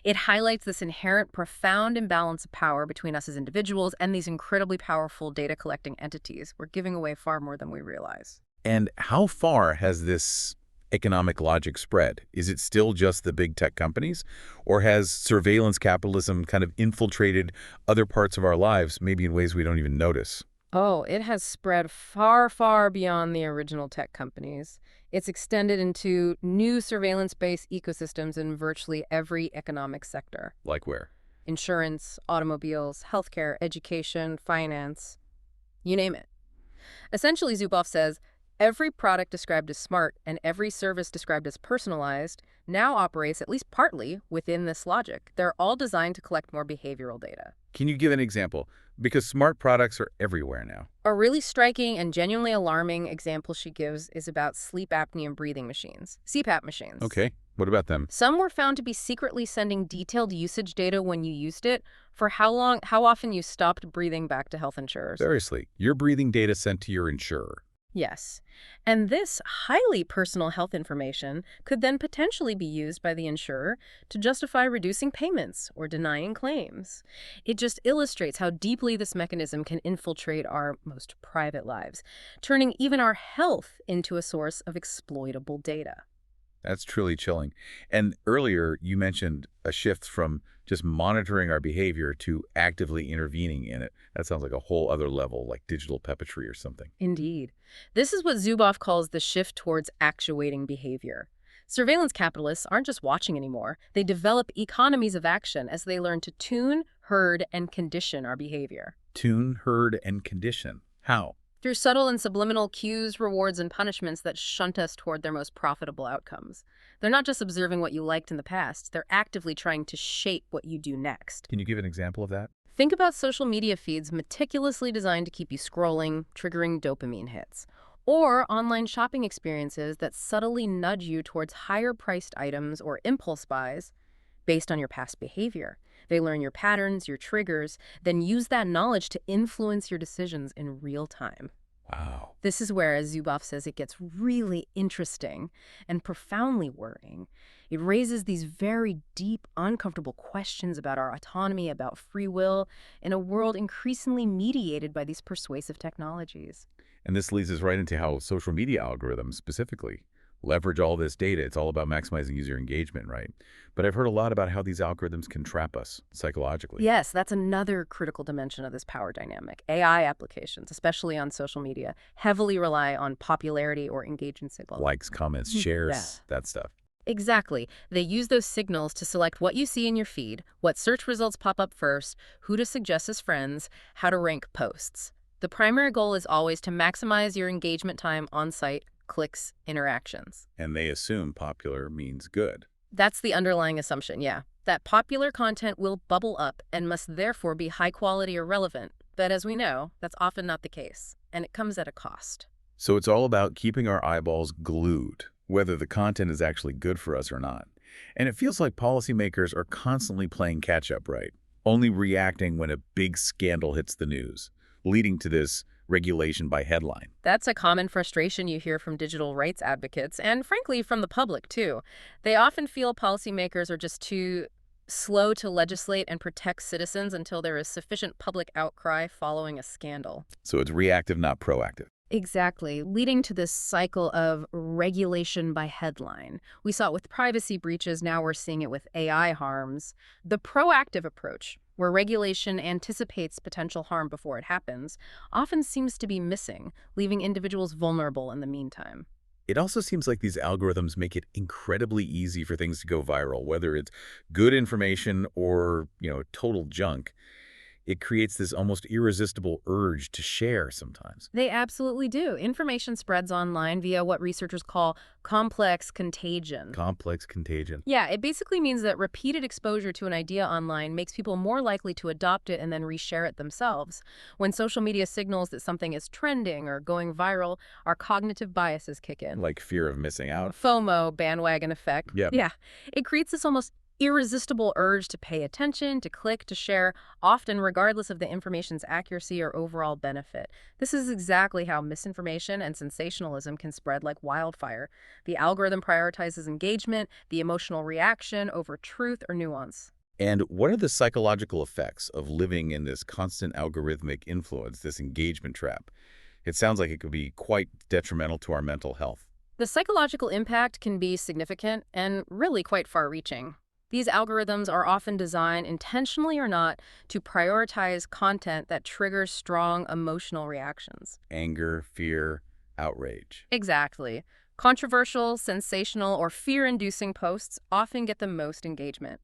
Speaker 2: It highlights this inherent profound imbalance of power between us as individuals and these incredibly powerful data-collecting entities. We're giving away far more than we realize.
Speaker 1: And how far has this economic logic spread? Is it still just the big tech companies? Or has surveillance capitalism kind of infiltrated other parts of our lives, maybe in ways we don't even notice?
Speaker 2: Oh, it has spread far, far beyond the original tech companies. It's extended into new surveillance-based ecosystems in virtually every economic sector.
Speaker 1: Like where?
Speaker 2: Insurance, automobiles, healthcare, education, finance, you name it. Essentially, Zuboff says, every product described as smart and every service described as personalized now operates at least partly within this logic. They're all designed to collect more behavioral data.
Speaker 1: Can you give an example? Because smart products are everywhere now.
Speaker 2: A really striking and genuinely alarming example she gives is about sleep apnea and breathing machines, CPAP machines.
Speaker 1: Okay, what about them?
Speaker 2: Some were found to be secretly sending detailed usage data when you used it for how often you stopped breathing back to health insurers.
Speaker 1: Seriously, your breathing data sent to your insurer.
Speaker 2: Yes. And this highly personal health information could then potentially be used by the insurer to justify reducing payments or denying claims. It just illustrates how deeply this mechanism can infiltrate our most private lives, turning even our health into a source of exploitable data.
Speaker 1: That's truly chilling. And earlier, you mentioned a shift from just monitoring our behavior to actively intervening in it. That sounds like a whole other level, like digital puppetry or something.
Speaker 2: Indeed. This is what Zuboff calls the shift towards actuating behavior. Surveillance capitalists aren't just watching anymore. They develop economies of action as they learn to tune, herd, and condition our behavior.
Speaker 1: Tune, herd, and condition. How?
Speaker 2: Through subtle and subliminal cues, rewards, and punishments that shunt us toward their most profitable outcomes. They're not just observing what you liked in the past, they're actively trying to shape what you do next.
Speaker 1: Can you give an example of that?
Speaker 2: Think about social media feeds meticulously designed to keep you scrolling, triggering dopamine hits. Or online shopping experiences that subtly nudge you towards higher-priced items or impulse buys based on your past behavior. They learn your patterns, your triggers, then use that knowledge to influence your decisions in real time.
Speaker 1: Wow.
Speaker 2: This is where, as Zuboff says, it gets really interesting and profoundly worrying. It raises these very deep, uncomfortable questions about our autonomy, about free will, in a world increasingly mediated by these persuasive technologies.
Speaker 1: And this leads us right into how social media algorithms specifically leverage all this data. It's all about maximizing user engagement, right? But I've heard a lot about how these algorithms can trap us psychologically.
Speaker 2: Yes, that's another critical dimension of this power dynamic. AI applications, especially on social media, heavily rely on popularity or engagement signals.
Speaker 1: Likes, comments, shares, that stuff.
Speaker 2: Exactly. They use those signals to select what you see in your feed, what search results pop up first, who to suggest as friends, how to rank posts. The primary goal is always to maximize your engagement time on site, clicks, interactions.
Speaker 1: And they assume popular means good.
Speaker 2: That's the underlying assumption, yeah. That popular content will bubble up and must therefore be high quality or relevant. But as we know, that's often not the case, and it comes at a cost.
Speaker 1: So it's all about keeping our eyeballs glued, whether the content is actually good for us or not. And it feels like policymakers are constantly playing catch-up, right? Only reacting when a big scandal hits the news, leading to this regulation by headline.
Speaker 2: That's a common frustration you hear from digital rights advocates, and frankly, from the public, too. They often feel policymakers are just too slow to legislate and protect citizens until there is sufficient public outcry following a scandal.
Speaker 1: So it's reactive, not proactive.
Speaker 2: Exactly, leading to this cycle of regulation by headline. We saw it with privacy breaches, now we're seeing it with AI harms. The proactive approach, where regulation anticipates potential harm before it happens, often seems to be missing, leaving individuals vulnerable in the meantime.
Speaker 1: It also seems like these algorithms make it incredibly easy for things to go viral, whether it's good information or, total junk. It creates this almost irresistible urge to share sometimes.
Speaker 2: They absolutely do. Information spreads online via what researchers call complex contagion.
Speaker 1: Complex contagion.
Speaker 2: Yeah, it basically means that repeated exposure to an idea online makes people more likely to adopt it and then reshare it themselves. When social media signals that something is trending or going viral, our cognitive biases kick in.
Speaker 1: Like fear of missing out.
Speaker 2: FOMO, bandwagon effect.
Speaker 1: Yep.
Speaker 2: Yeah, it creates this almost irresistible urge to pay attention, to click, to share, often regardless of the information's accuracy or overall benefit. This is exactly how misinformation and sensationalism can spread like wildfire. The algorithm prioritizes engagement, the emotional reaction over truth or nuance.
Speaker 1: And what are the psychological effects of living in this constant algorithmic influence, this engagement trap? It sounds like it could be quite detrimental to our mental health.
Speaker 2: The psychological impact can be significant and really quite far-reaching. These algorithms are often designed, intentionally or not, to prioritize content that triggers strong emotional reactions.
Speaker 1: Anger, fear, outrage.
Speaker 2: Exactly. Controversial, sensational, or fear-inducing posts often get the most engagement.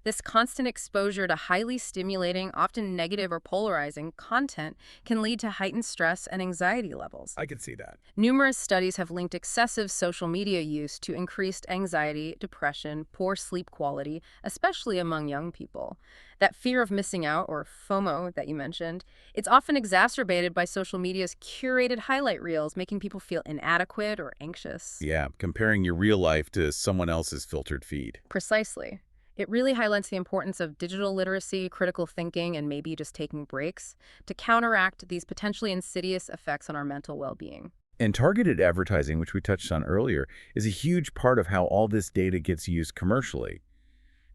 Speaker 2: This constant exposure to highly stimulating, often negative or polarizing content can lead to heightened stress and anxiety levels.
Speaker 1: I could see that.
Speaker 2: Numerous studies have linked excessive social media use to increased anxiety, depression, poor sleep quality, especially among young people. That fear of missing out, or FOMO that you mentioned, it's often exacerbated by social media's curated highlight reels, making people feel inadequate or anxious.
Speaker 1: Yeah, comparing your real life to someone else's filtered feed.
Speaker 2: Precisely. It really highlights the importance of digital literacy, critical thinking, and maybe just taking breaks to counteract these potentially insidious effects on our mental well-being.
Speaker 1: And targeted advertising, which we touched on earlier, is a huge part of how all this data gets used commercially.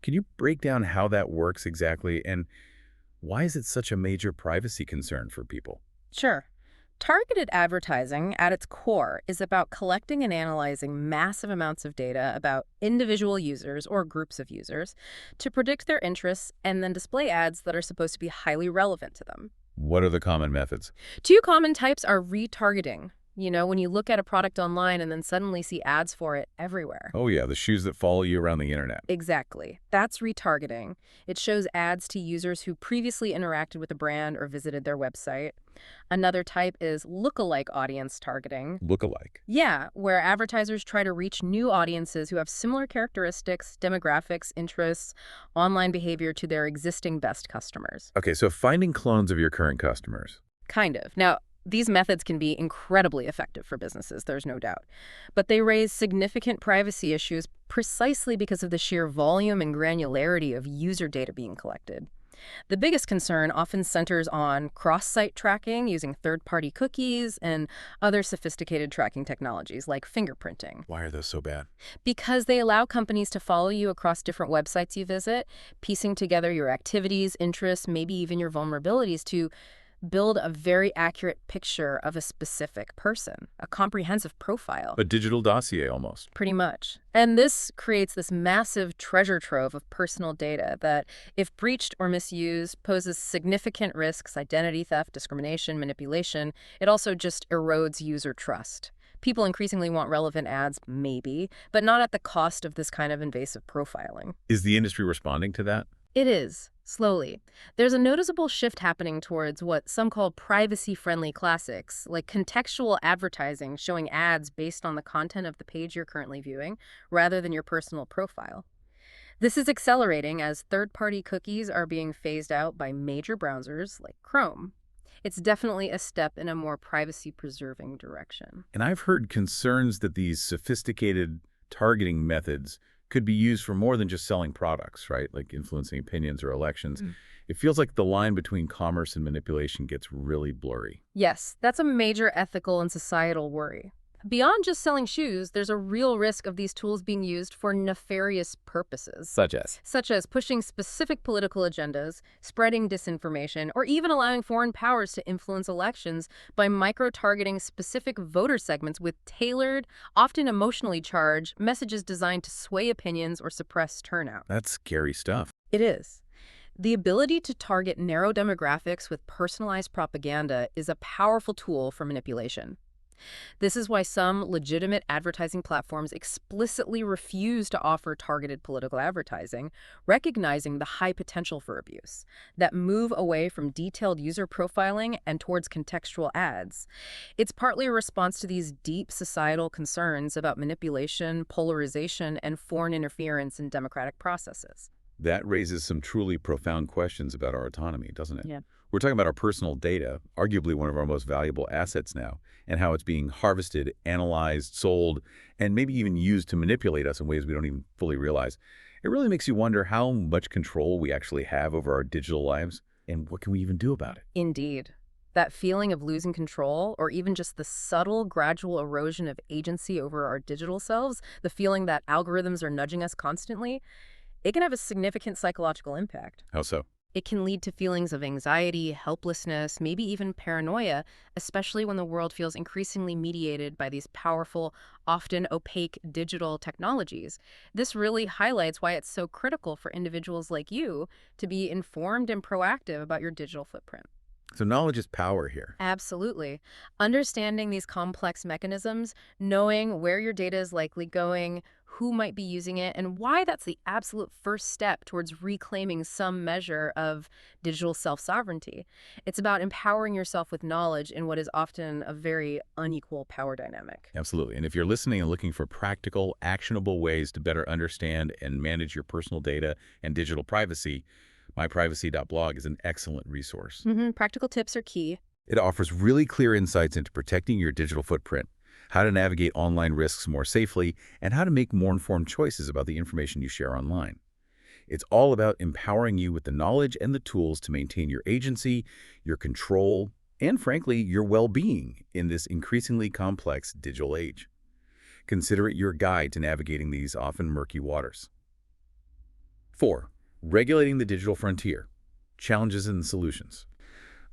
Speaker 1: Can you break down how that works exactly, and why is it such a major privacy concern for people?
Speaker 2: Sure. Targeted advertising, at its core, is about collecting and analyzing massive amounts of data about individual users or groups of users to predict their interests and then display ads that are supposed to be highly relevant to them.
Speaker 1: What are the common methods?
Speaker 2: Two common types are retargeting. When you look at a product online and then suddenly see ads for it everywhere.
Speaker 1: Oh yeah, the shoes that follow you around the internet.
Speaker 2: Exactly. That's retargeting. It shows ads to users who previously interacted with a brand or visited their website. Another type is lookalike audience targeting.
Speaker 1: Look-alike.
Speaker 2: Yeah, where advertisers try to reach new audiences who have similar characteristics, demographics, interests, online behavior to their existing best customers.
Speaker 1: Okay, so finding clones of your current customers.
Speaker 2: Kind of. Now, these methods can be incredibly effective for businesses, there's no doubt. But they raise significant privacy issues precisely because of the sheer volume and granularity of user data being collected. The biggest concern often centers on cross-site tracking using third-party cookies and other sophisticated tracking technologies like fingerprinting,
Speaker 1: Why are those so bad?
Speaker 2: because they allow companies to follow you across different websites you visit, piecing together your activities, interests, maybe even your vulnerabilities to build a very accurate picture of a specific person, a comprehensive profile.
Speaker 1: A digital dossier almost.
Speaker 2: Pretty much. And this creates this massive treasure trove of personal data that, if breached or misused, poses significant risks: identity theft, discrimination, manipulation. It also just erodes user trust. People increasingly want relevant ads, maybe, but not at the cost of this kind of invasive profiling.
Speaker 1: Is the industry responding to that?
Speaker 2: It is, slowly. There's a noticeable shift happening towards what some call privacy-friendly classics, like contextual advertising showing ads based on the content of the page you're currently viewing, rather than your personal profile. This is accelerating as third-party cookies are being phased out by major browsers like Chrome. It's definitely a step in a more privacy-preserving direction.
Speaker 1: And I've heard concerns that these sophisticated targeting methods could be used for more than just selling products, right? Like influencing opinions or elections. It feels like the line between commerce and manipulation gets really blurry.
Speaker 2: Yes, that's a major ethical and societal worry. Beyond just selling shoes, there's a real risk of these tools being used for nefarious purposes, such as pushing specific political agendas, spreading disinformation, or even allowing foreign powers to influence elections by micro-targeting specific voter segments with tailored, often emotionally charged, messages designed to sway opinions or suppress turnout.
Speaker 1: That's scary stuff.
Speaker 2: It is. The ability to target narrow demographics with personalized propaganda is a powerful tool for manipulation. This is why some legitimate advertising platforms explicitly refuse to offer targeted political advertising, recognizing the high potential for abuse, that move away from detailed user profiling and towards contextual ads. It's partly a response to these deep societal concerns about manipulation, polarization, and foreign interference in democratic processes.
Speaker 1: That raises some truly profound questions about our autonomy, doesn't it?
Speaker 2: Yeah.
Speaker 1: We're talking about our personal data, arguably one of our most valuable assets now, and how it's being harvested, analyzed, sold, and maybe even used to manipulate us in ways we don't even fully realize. It really makes you wonder how much control we actually have over our digital lives, and what can we even do about it?
Speaker 2: Indeed. That feeling of losing control, or even just the subtle, gradual erosion of agency over our digital selves, the feeling that algorithms are nudging us constantly, it can have a significant psychological impact.
Speaker 1: How so?
Speaker 2: It can lead to feelings of anxiety, helplessness, maybe even paranoia, especially when the world feels increasingly mediated by these powerful, often opaque digital technologies. This really highlights why it's so critical for individuals like you to be informed and proactive about your digital footprint.
Speaker 1: So knowledge is power here.
Speaker 2: Absolutely. Understanding these complex mechanisms, knowing where your data is likely going, who might be using it, and why that's the absolute first step towards reclaiming some measure of digital self-sovereignty. It's about empowering yourself with knowledge in what is often a very unequal power dynamic.
Speaker 1: Absolutely. And if you're listening and looking for practical, actionable ways to better understand and manage your personal data and digital privacy, myprivacy.blog is an excellent resource.
Speaker 2: Practical tips are key.
Speaker 1: It offers really clear insights into protecting your digital footprint, how to navigate online risks more safely, and how to make more informed choices about the information you share online. It's all about empowering you with the knowledge and the tools to maintain your agency, your control, and frankly, your well-being in this increasingly complex digital age. Consider it your guide to navigating these often murky waters. 4. Regulating the digital frontier. Challenges and solutions.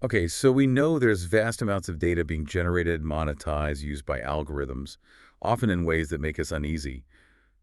Speaker 1: Okay, so we know there's vast amounts of data being generated, monetized, used by algorithms, often in ways that make us uneasy.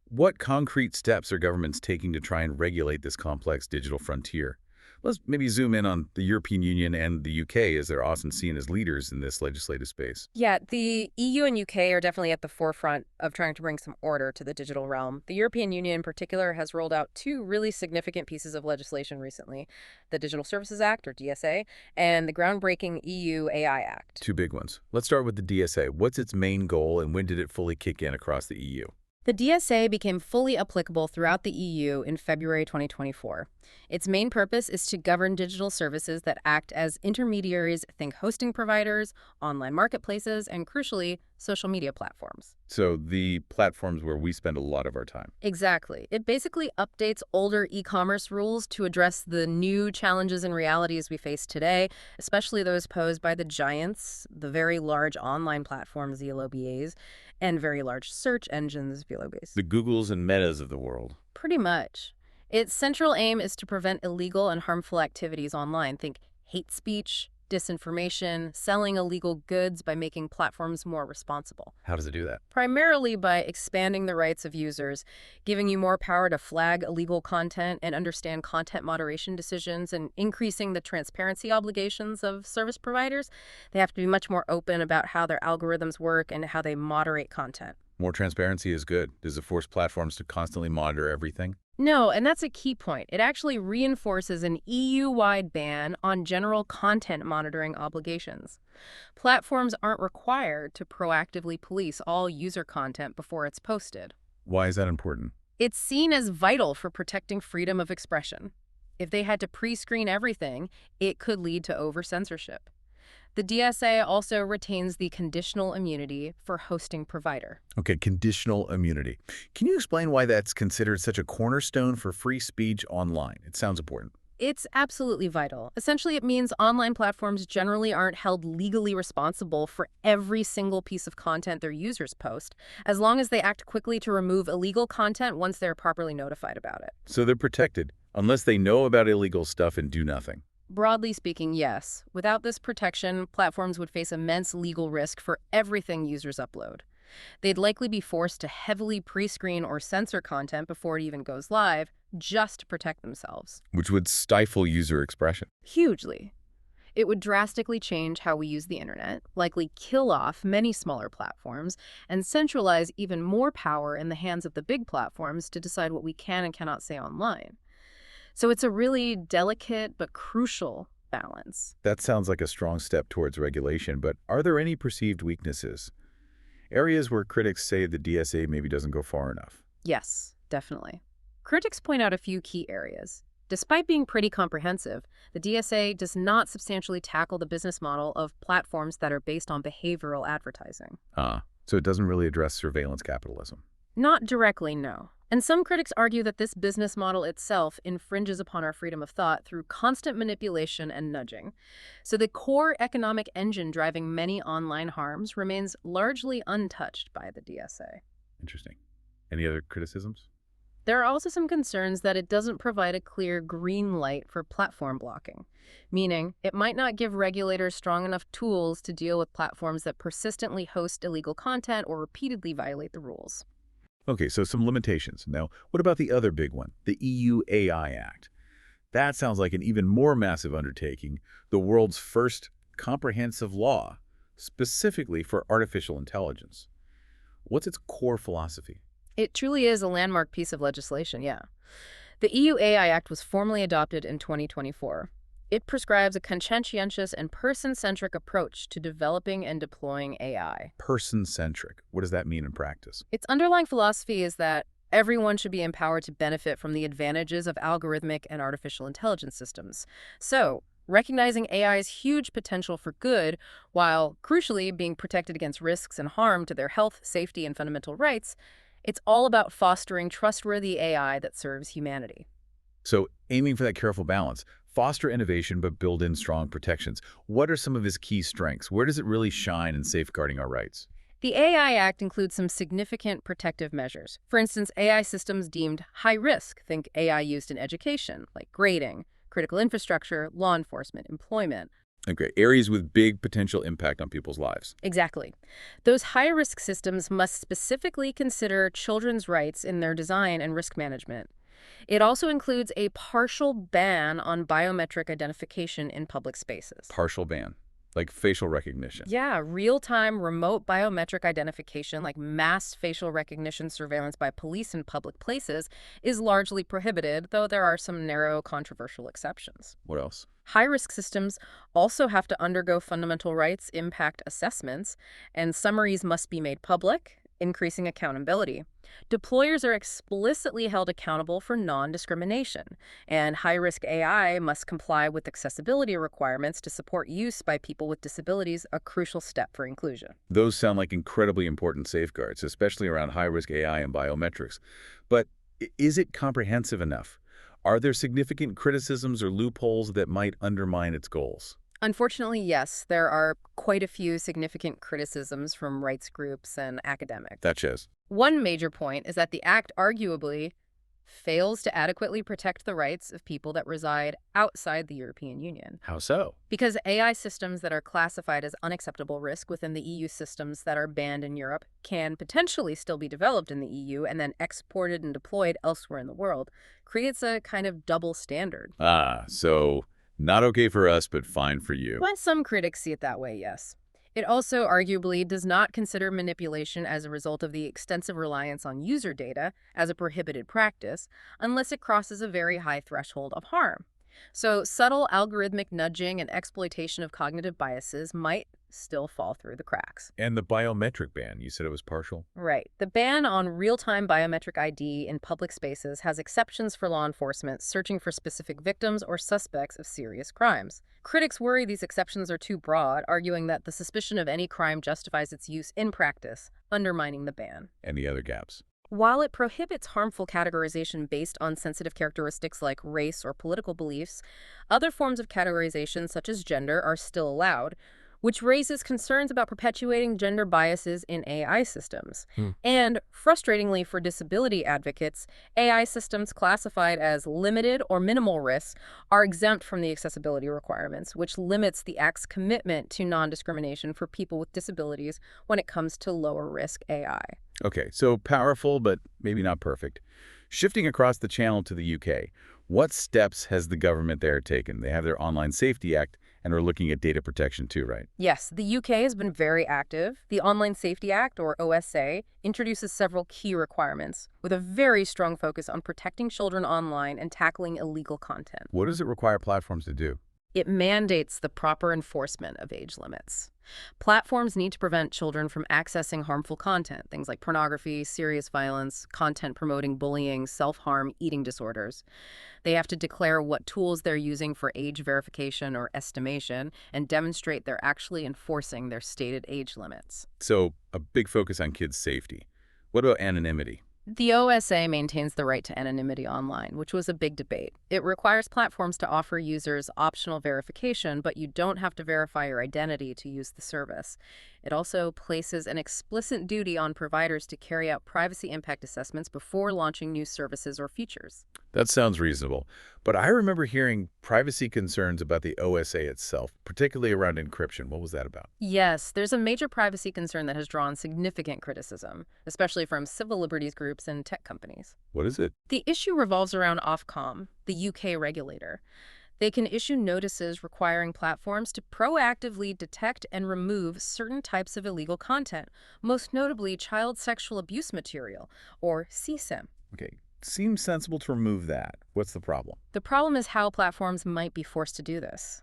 Speaker 1: What concrete steps are governments taking to try and regulate this complex digital frontier? Let's maybe zoom in on the European Union and the UK, as they're often seen as leaders in this legislative space.
Speaker 2: Yeah, the EU and UK are definitely at the forefront of trying to bring some order to the digital realm. The European Union in particular has rolled out two really significant pieces of legislation recently, the Digital Services Act, or DSA, and the groundbreaking EU AI Act.
Speaker 1: Two big ones. Let's start with the DSA. What's its main goal, and when did it fully kick in across the EU?
Speaker 2: The DSA became fully applicable throughout the EU in February 2024. Its main purpose is to govern digital services that act as intermediaries, think hosting providers, online marketplaces, and crucially, social media platforms.
Speaker 1: So the platforms where we spend a lot of our time.
Speaker 2: Exactly. It basically updates older e-commerce rules to address the new challenges and realities we face today, especially those posed by the giants, the very large online platforms, the LOBAs, and very large search engines, VLOBs.
Speaker 1: The Googles and Metas of the world.
Speaker 2: Pretty much. Its central aim is to prevent illegal and harmful activities online. Think hate speech, disinformation, selling illegal goods by making platforms more responsible.
Speaker 1: How does it do that?
Speaker 2: Primarily by expanding the rights of users, giving you more power to flag illegal content and understand content moderation decisions, and increasing the transparency obligations of service providers. They have to be much more open about how their algorithms work and how they moderate content.
Speaker 1: More transparency is good. Does it force platforms to constantly monitor everything?
Speaker 2: No, and that's a key point. It actually reinforces an EU-wide ban on general content monitoring obligations. Platforms aren't required to proactively police all user content before it's posted.
Speaker 1: Why is that important?
Speaker 2: It's seen as vital for protecting freedom of expression. If they had to pre-screen everything, it could lead to over-censorship. The DSA also retains the conditional immunity for hosting provider.
Speaker 1: Okay, conditional immunity. Can you explain why that's considered such a cornerstone for free speech online? It sounds important.
Speaker 2: It's absolutely vital. Essentially, it means online platforms generally aren't held legally responsible for every single piece of content their users post, as long as they act quickly to remove illegal content once they're properly notified about it.
Speaker 1: So they're protected, unless they know about illegal stuff and do nothing.
Speaker 2: Broadly speaking, yes. Without this protection, platforms would face immense legal risk for everything users upload. They'd likely be forced to heavily pre-screen or censor content before it even goes live, just to protect themselves.
Speaker 1: Which would stifle user expression.
Speaker 2: Hugely. It would drastically change how we use the internet, likely kill off many smaller platforms, and centralize even more power in the hands of the big platforms to decide what we can and cannot say online. So it's a really delicate but crucial balance.
Speaker 1: That sounds like a strong step towards regulation, but are there any perceived weaknesses? Areas where critics say the DSA maybe doesn't go far enough?
Speaker 2: Yes, definitely. Critics point out a few key areas. Despite being pretty comprehensive, the DSA does not substantially tackle the business model of platforms that are based on behavioral advertising.
Speaker 1: So it doesn't really address surveillance capitalism.
Speaker 2: Not directly, no. And some critics argue that this business model itself infringes upon our freedom of thought through constant manipulation and nudging. So the core economic engine driving many online harms remains largely untouched by the DSA.
Speaker 1: Interesting. Any other criticisms?
Speaker 2: There are also some concerns that it doesn't provide a clear green light for platform blocking, meaning it might not give regulators strong enough tools to deal with platforms that persistently host illegal content or repeatedly violate the rules.
Speaker 1: Okay, so some limitations. Now, what about the other big one, the EU AI Act? That sounds like an even more massive undertaking, the world's first comprehensive law, specifically for artificial intelligence. What's its core philosophy?
Speaker 2: It truly is a landmark piece of legislation, yeah. The EU AI Act was formally adopted in 2024. It prescribes a conscientious and person-centric approach to developing and deploying AI.
Speaker 1: Person-centric. What does that mean in practice?
Speaker 2: Its underlying philosophy is that everyone should be empowered to benefit from the advantages of algorithmic and artificial intelligence systems. So, recognizing AI's huge potential for good, while crucially being protected against risks and harm to their health, safety, and fundamental rights, it's all about fostering trustworthy AI that serves humanity.
Speaker 1: So aiming for that careful balance, foster innovation but build in strong protections. What are some of his key strengths? Where does it really shine in safeguarding our rights?
Speaker 2: The AI Act includes some significant protective measures. For instance, AI systems deemed high risk, think AI used in education, like grading, critical infrastructure, law enforcement, employment.
Speaker 1: Okay, areas with big potential impact on people's lives.
Speaker 2: Exactly. Those high-risk systems must specifically consider children's rights in their design and risk management. It also includes a partial ban on biometric identification in public spaces.
Speaker 1: Partial ban, like facial recognition.
Speaker 2: Yeah, real-time remote biometric identification, like mass facial recognition surveillance by police in public places, is largely prohibited, though there are some narrow, controversial exceptions.
Speaker 1: What else?
Speaker 2: High-risk systems also have to undergo fundamental rights impact assessments, and summaries must be made public, increasing accountability. Deployers are explicitly held accountable for non-discrimination, and high-risk AI must comply with accessibility requirements to support use by people with disabilities, a crucial step for inclusion.
Speaker 1: Those sound like incredibly important safeguards, especially around high-risk AI and biometrics. But is it comprehensive enough? Are there significant criticisms or loopholes that might undermine its goals?
Speaker 2: Unfortunately, yes, there are quite a few significant criticisms from rights groups and academics.
Speaker 1: Such as,
Speaker 2: One major point is that the Act arguably fails to adequately protect the rights of people that reside outside the European Union.
Speaker 1: how so?
Speaker 2: Because AI systems that are classified as unacceptable risk within the EU systems that are banned in Europe can potentially still be developed in the EU and then exported and deployed elsewhere in the world, creates a kind of double standard.
Speaker 1: So not okay for us, but fine for you.
Speaker 2: While some critics see it that way, yes. It also arguably does not consider manipulation as a result of the extensive reliance on user data as a prohibited practice unless it crosses a very high threshold of harm. So subtle algorithmic nudging and exploitation of cognitive biases might still fall through the cracks.
Speaker 1: And the biometric ban, you said it was partial?
Speaker 2: Right. The ban on real-time biometric ID in public spaces has exceptions for law enforcement searching for specific victims or suspects of serious crimes. Critics worry these exceptions are too broad, arguing that the suspicion of any crime justifies its use in practice, undermining the ban.
Speaker 1: And the other gaps.
Speaker 2: While it prohibits harmful categorization based on sensitive characteristics like race or political beliefs, other forms of categorization, such as gender, are still allowed, which raises concerns about perpetuating gender biases in AI systems. And, frustratingly for disability advocates, AI systems classified as limited or minimal risk are exempt from the accessibility requirements, which limits the Act's commitment to non-discrimination for people with disabilities when it comes to lower-risk AI.
Speaker 1: Okay, so powerful, but maybe not perfect. Shifting across the channel to the UK, what steps has the government there taken? They have their Online Safety Act and are looking at data protection too, right?
Speaker 2: Yes, the UK has been very active. The Online Safety Act, or OSA, introduces several key requirements, with a very strong focus on protecting children online and tackling illegal content.
Speaker 1: What does it require platforms to do?
Speaker 2: It mandates the proper enforcement of age limits. Platforms need to prevent children from accessing harmful content, things like pornography, serious violence, content promoting bullying, self-harm, eating disorders. They have to declare what tools they're using for age verification or estimation and demonstrate they're actually enforcing their stated age limits.
Speaker 1: So, a big focus on kids' safety. What about anonymity?
Speaker 2: The OSA maintains the right to anonymity online, which was a big debate. It requires platforms to offer users optional verification, but you don't have to verify your identity to use the service. It also places an explicit duty on providers to carry out privacy impact assessments before launching new services or features.
Speaker 1: That sounds reasonable. But I remember hearing privacy concerns about the OSA itself, particularly around encryption. What was that about?
Speaker 2: Yes, there's a major privacy concern that has drawn significant criticism, especially from civil liberties groups and tech companies.
Speaker 1: What is it?
Speaker 2: The issue revolves around Ofcom, the UK regulator. They can issue notices requiring platforms to proactively detect and remove certain types of illegal content, most notably child sexual abuse material, or CSAM.
Speaker 1: Okay, seems sensible to remove that. What's the problem?
Speaker 2: The problem is how platforms might be forced to do this.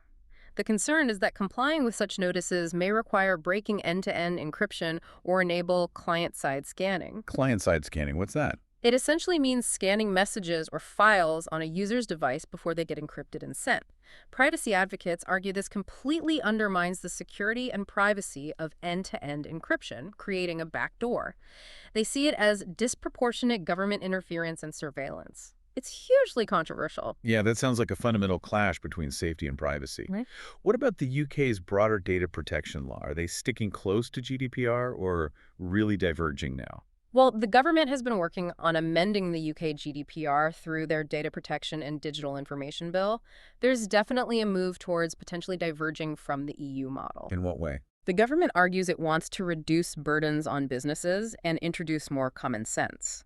Speaker 2: The concern is that complying with such notices may require breaking end-to-end encryption or enable client-side scanning.
Speaker 1: Client-side scanning, what's that?
Speaker 2: It essentially means scanning messages or files on a user's device before they get encrypted and sent. Privacy advocates argue this completely undermines the security and privacy of end-to-end encryption, creating a backdoor. They see it as disproportionate government interference and surveillance. It's hugely controversial.
Speaker 1: Yeah, that sounds like a fundamental clash between safety and privacy.
Speaker 2: Right.
Speaker 1: What about the UK's broader data protection law? Are they sticking close to GDPR or really diverging now?
Speaker 2: Well, the government has been working on amending the UK GDPR through their Data Protection and Digital Information Bill. There's definitely a move towards potentially diverging from the EU model.
Speaker 1: In what way?
Speaker 2: The government argues it wants to reduce burdens on businesses and introduce more common sense.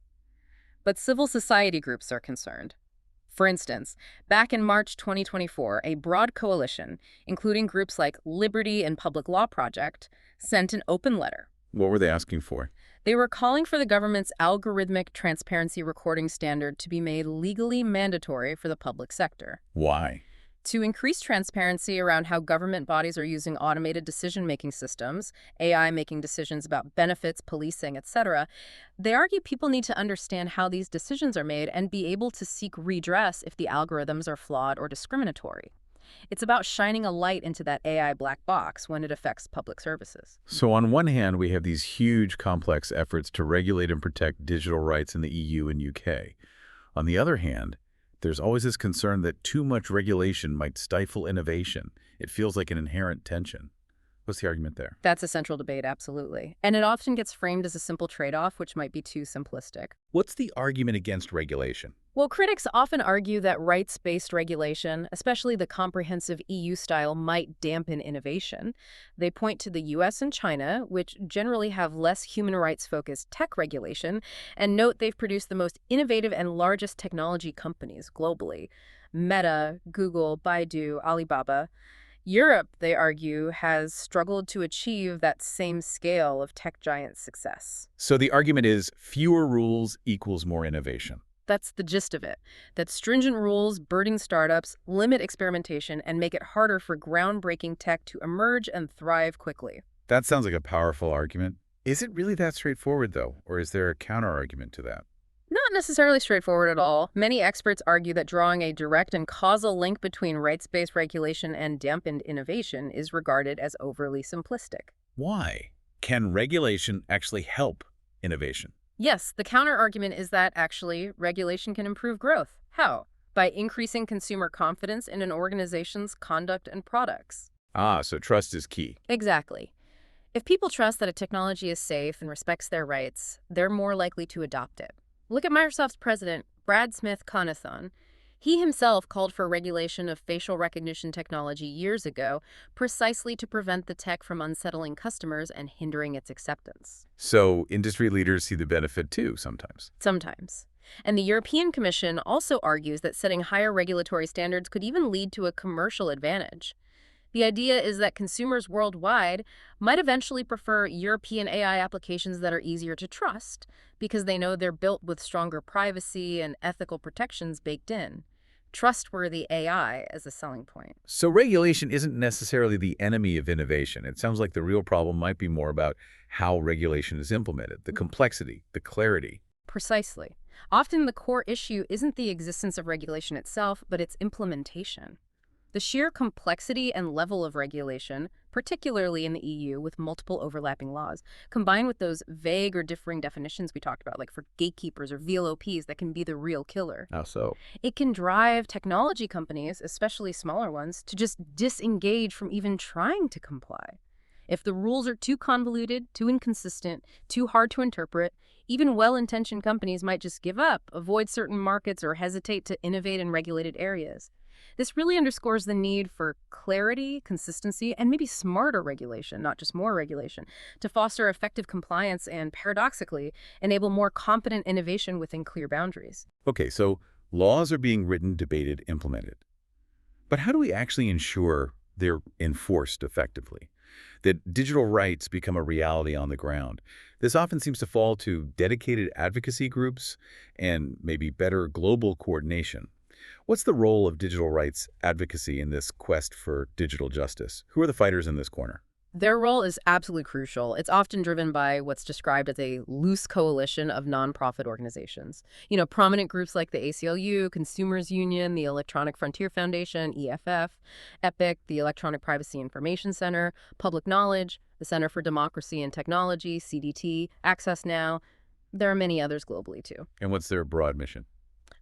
Speaker 2: But civil society groups are concerned. For instance, back in March 2024, a broad coalition, including groups like Liberty and Public Law Project, sent an open letter.
Speaker 1: What were they asking for?
Speaker 2: They were calling for the government's algorithmic transparency recording standard to be made legally mandatory for the public sector.
Speaker 1: Why?
Speaker 2: To increase transparency around how government bodies are using automated decision-making systems, AI making decisions about benefits, policing, etc., they argue people need to understand how these decisions are made and be able to seek redress if the algorithms are flawed or discriminatory. It's about shining a light into that AI black box when it affects public services.
Speaker 1: So on one hand, we have these huge, complex efforts to regulate and protect digital rights in the EU and UK. On the other hand, there's always this concern that too much regulation might stifle innovation. It feels like an inherent tension. What's the argument there?
Speaker 2: That's a central debate, absolutely. And it often gets framed as a simple trade-off, which might be too simplistic.
Speaker 1: What's the argument against regulation?
Speaker 2: Well, critics often argue that rights-based regulation, especially the comprehensive EU style, might dampen innovation. They point to the US and China, which generally have less human rights-focused tech regulation, and note they've produced the most innovative and largest technology companies globally. Meta, Google, Baidu, Alibaba. Europe, they argue, has struggled to achieve that same scale of tech giant success.
Speaker 1: So the argument is fewer rules equals more innovation.
Speaker 2: That's the gist of it, that stringent rules burden startups, limit experimentation, and make it harder for groundbreaking tech to emerge and thrive quickly.
Speaker 1: That sounds like a powerful argument. Is it really that straightforward, though, or is there a counter-argument to that?
Speaker 2: Not necessarily straightforward at all. Many experts argue that drawing a direct and causal link between rights-based regulation and dampened innovation is regarded as overly simplistic.
Speaker 1: Why? Can regulation actually help innovation?
Speaker 2: Yes, the counter-argument is that, actually, regulation can improve growth. How? By increasing consumer confidence in an organization's conduct and products.
Speaker 1: Ah, so trust is key.
Speaker 2: Exactly. If people trust that a technology is safe and respects their rights, they're more likely to adopt it. Look at Microsoft's president, Brad Smith Conathon. He himself called for regulation of facial recognition technology years ago, precisely to prevent the tech from unsettling customers and hindering its acceptance.
Speaker 1: So industry leaders see the benefit too, sometimes.
Speaker 2: Sometimes. And the European Commission also argues that setting higher regulatory standards could even lead to a commercial advantage. The idea is that consumers worldwide might eventually prefer European AI applications that are easier to trust because they know they're built with stronger privacy and ethical protections baked in. Trustworthy AI as a selling point.
Speaker 1: So regulation isn't necessarily the enemy of innovation. It sounds like the real problem might be more about how regulation is implemented, the complexity, the clarity.
Speaker 2: Precisely. Often the core issue isn't the existence of regulation itself, but its implementation. The sheer complexity and level of regulation, particularly in the EU with multiple overlapping laws, combined with those vague or differing definitions we talked about, like for gatekeepers or VLOPs, that can be the real killer.
Speaker 1: How so?
Speaker 2: It can drive technology companies, especially smaller ones, to just disengage from even trying to comply. If the rules are too convoluted, too inconsistent, too hard to interpret, even well-intentioned companies might just give up, avoid certain markets, or hesitate to innovate in regulated areas. This really underscores the need for clarity, consistency, and maybe smarter regulation, not just more regulation, to foster effective compliance and, paradoxically, enable more competent innovation within clear boundaries.
Speaker 1: Okay, so laws are being written, debated, implemented. But how do we actually ensure they're enforced effectively? That digital rights become a reality on the ground? This often seems to fall to dedicated advocacy groups and maybe better global coordination. What's the role of digital rights advocacy in this quest for digital justice? Who are the fighters in this corner?
Speaker 2: Their role is absolutely crucial. It's often driven by what's described as a loose coalition of nonprofit organizations. Prominent groups like the ACLU, Consumers Union, the Electronic Frontier Foundation, EFF, EPIC, the Electronic Privacy Information Center, Public Knowledge, the Center for Democracy and Technology, CDT, Access Now. There are many others globally, too.
Speaker 1: And what's their broad mission?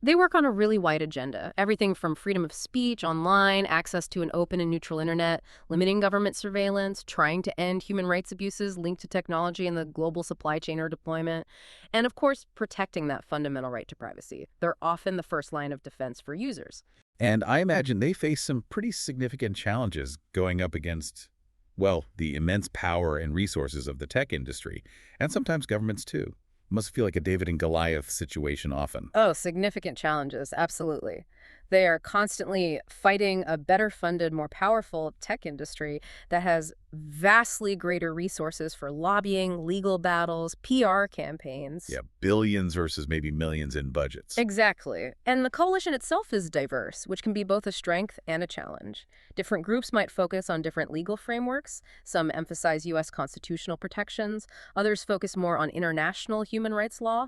Speaker 2: They work on a really wide agenda, everything from freedom of speech online, access to an open and neutral internet, limiting government surveillance, trying to end human rights abuses linked to technology and the global supply chain or deployment, and of course, protecting that fundamental right to privacy. They're often the first line of defense for users.
Speaker 1: And I imagine they face some pretty significant challenges going up against, well, the immense power and resources of the tech industry, and sometimes governments too. Must feel like a David and Goliath situation often.
Speaker 2: Oh, significant challenges, absolutely. They are constantly fighting a better funded, more powerful tech industry that has vastly greater resources for lobbying, legal battles, PR campaigns.
Speaker 1: Yeah, billions versus maybe millions in budgets.
Speaker 2: Exactly. And the coalition itself is diverse, which can be both a strength and a challenge. Different groups might focus on different legal frameworks. Some emphasize U.S. constitutional protections. Others focus more on international human rights law.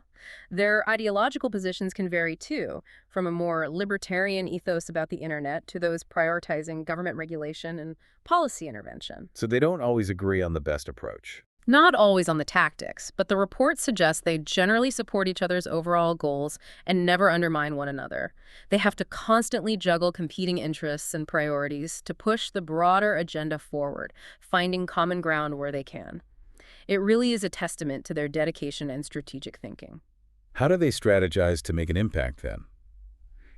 Speaker 2: Their ideological positions can vary too, from a more libertarian ethos about the internet to those prioritizing government regulation and policy intervention.
Speaker 1: So they don't always agree on the best approach.
Speaker 2: Not always on the tactics, but the report suggests they generally support each other's overall goals and never undermine one another. They have to constantly juggle competing interests and priorities to push the broader agenda forward, finding common ground where they can. It really is a testament to their dedication and strategic thinking.
Speaker 1: How do they strategize to make an impact then?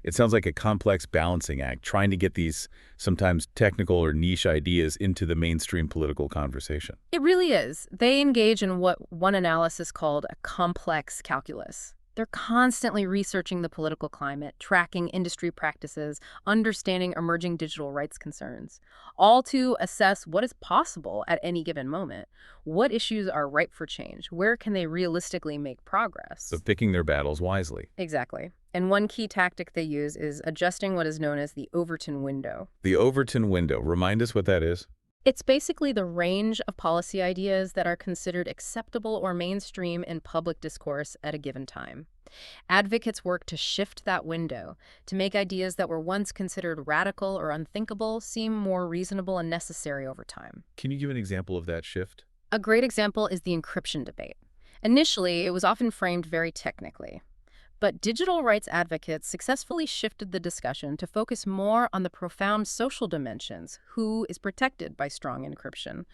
Speaker 1: It sounds like a complex balancing act, trying to get these sometimes technical or niche ideas into the mainstream political conversation.
Speaker 2: It really is. They engage in what one analysis called a complex calculus. They're constantly researching the political climate, tracking industry practices, understanding emerging digital rights concerns, all to assess what is possible at any given moment. What issues are ripe for change? Where can they realistically make progress?
Speaker 1: So picking their battles wisely.
Speaker 2: Exactly. And one key tactic they use is adjusting what is known as the Overton window.
Speaker 1: The Overton window, remind us what that is?
Speaker 2: It's basically the range of policy ideas that are considered acceptable or mainstream in public discourse at a given time. Advocates work to shift that window, to make ideas that were once considered radical or unthinkable seem more reasonable and necessary over time.
Speaker 1: Can you give an example of that shift?
Speaker 2: A great example is the encryption debate. Initially, it was often framed very technically. But digital rights advocates successfully shifted the discussion to focus more on the profound social dimensions. Who is protected by strong encryption?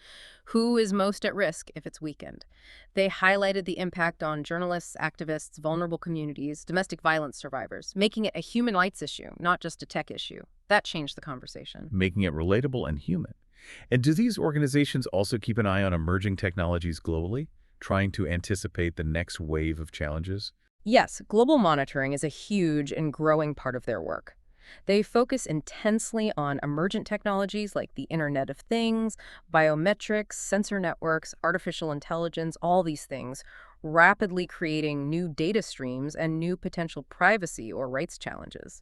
Speaker 2: Who is most at risk if it's weakened? They highlighted the impact on journalists, activists, vulnerable communities, domestic violence survivors, making it a human rights issue, not just a tech issue. That changed the conversation.
Speaker 1: Making it relatable and human. And do these organizations also keep an eye on emerging technologies globally, trying to anticipate the next wave of challenges?
Speaker 2: Yes, global monitoring is a huge and growing part of their work. They focus intensely on emergent technologies like the Internet of Things, biometrics, sensor networks, artificial intelligence, all these things, rapidly creating new data streams and new potential privacy or rights challenges.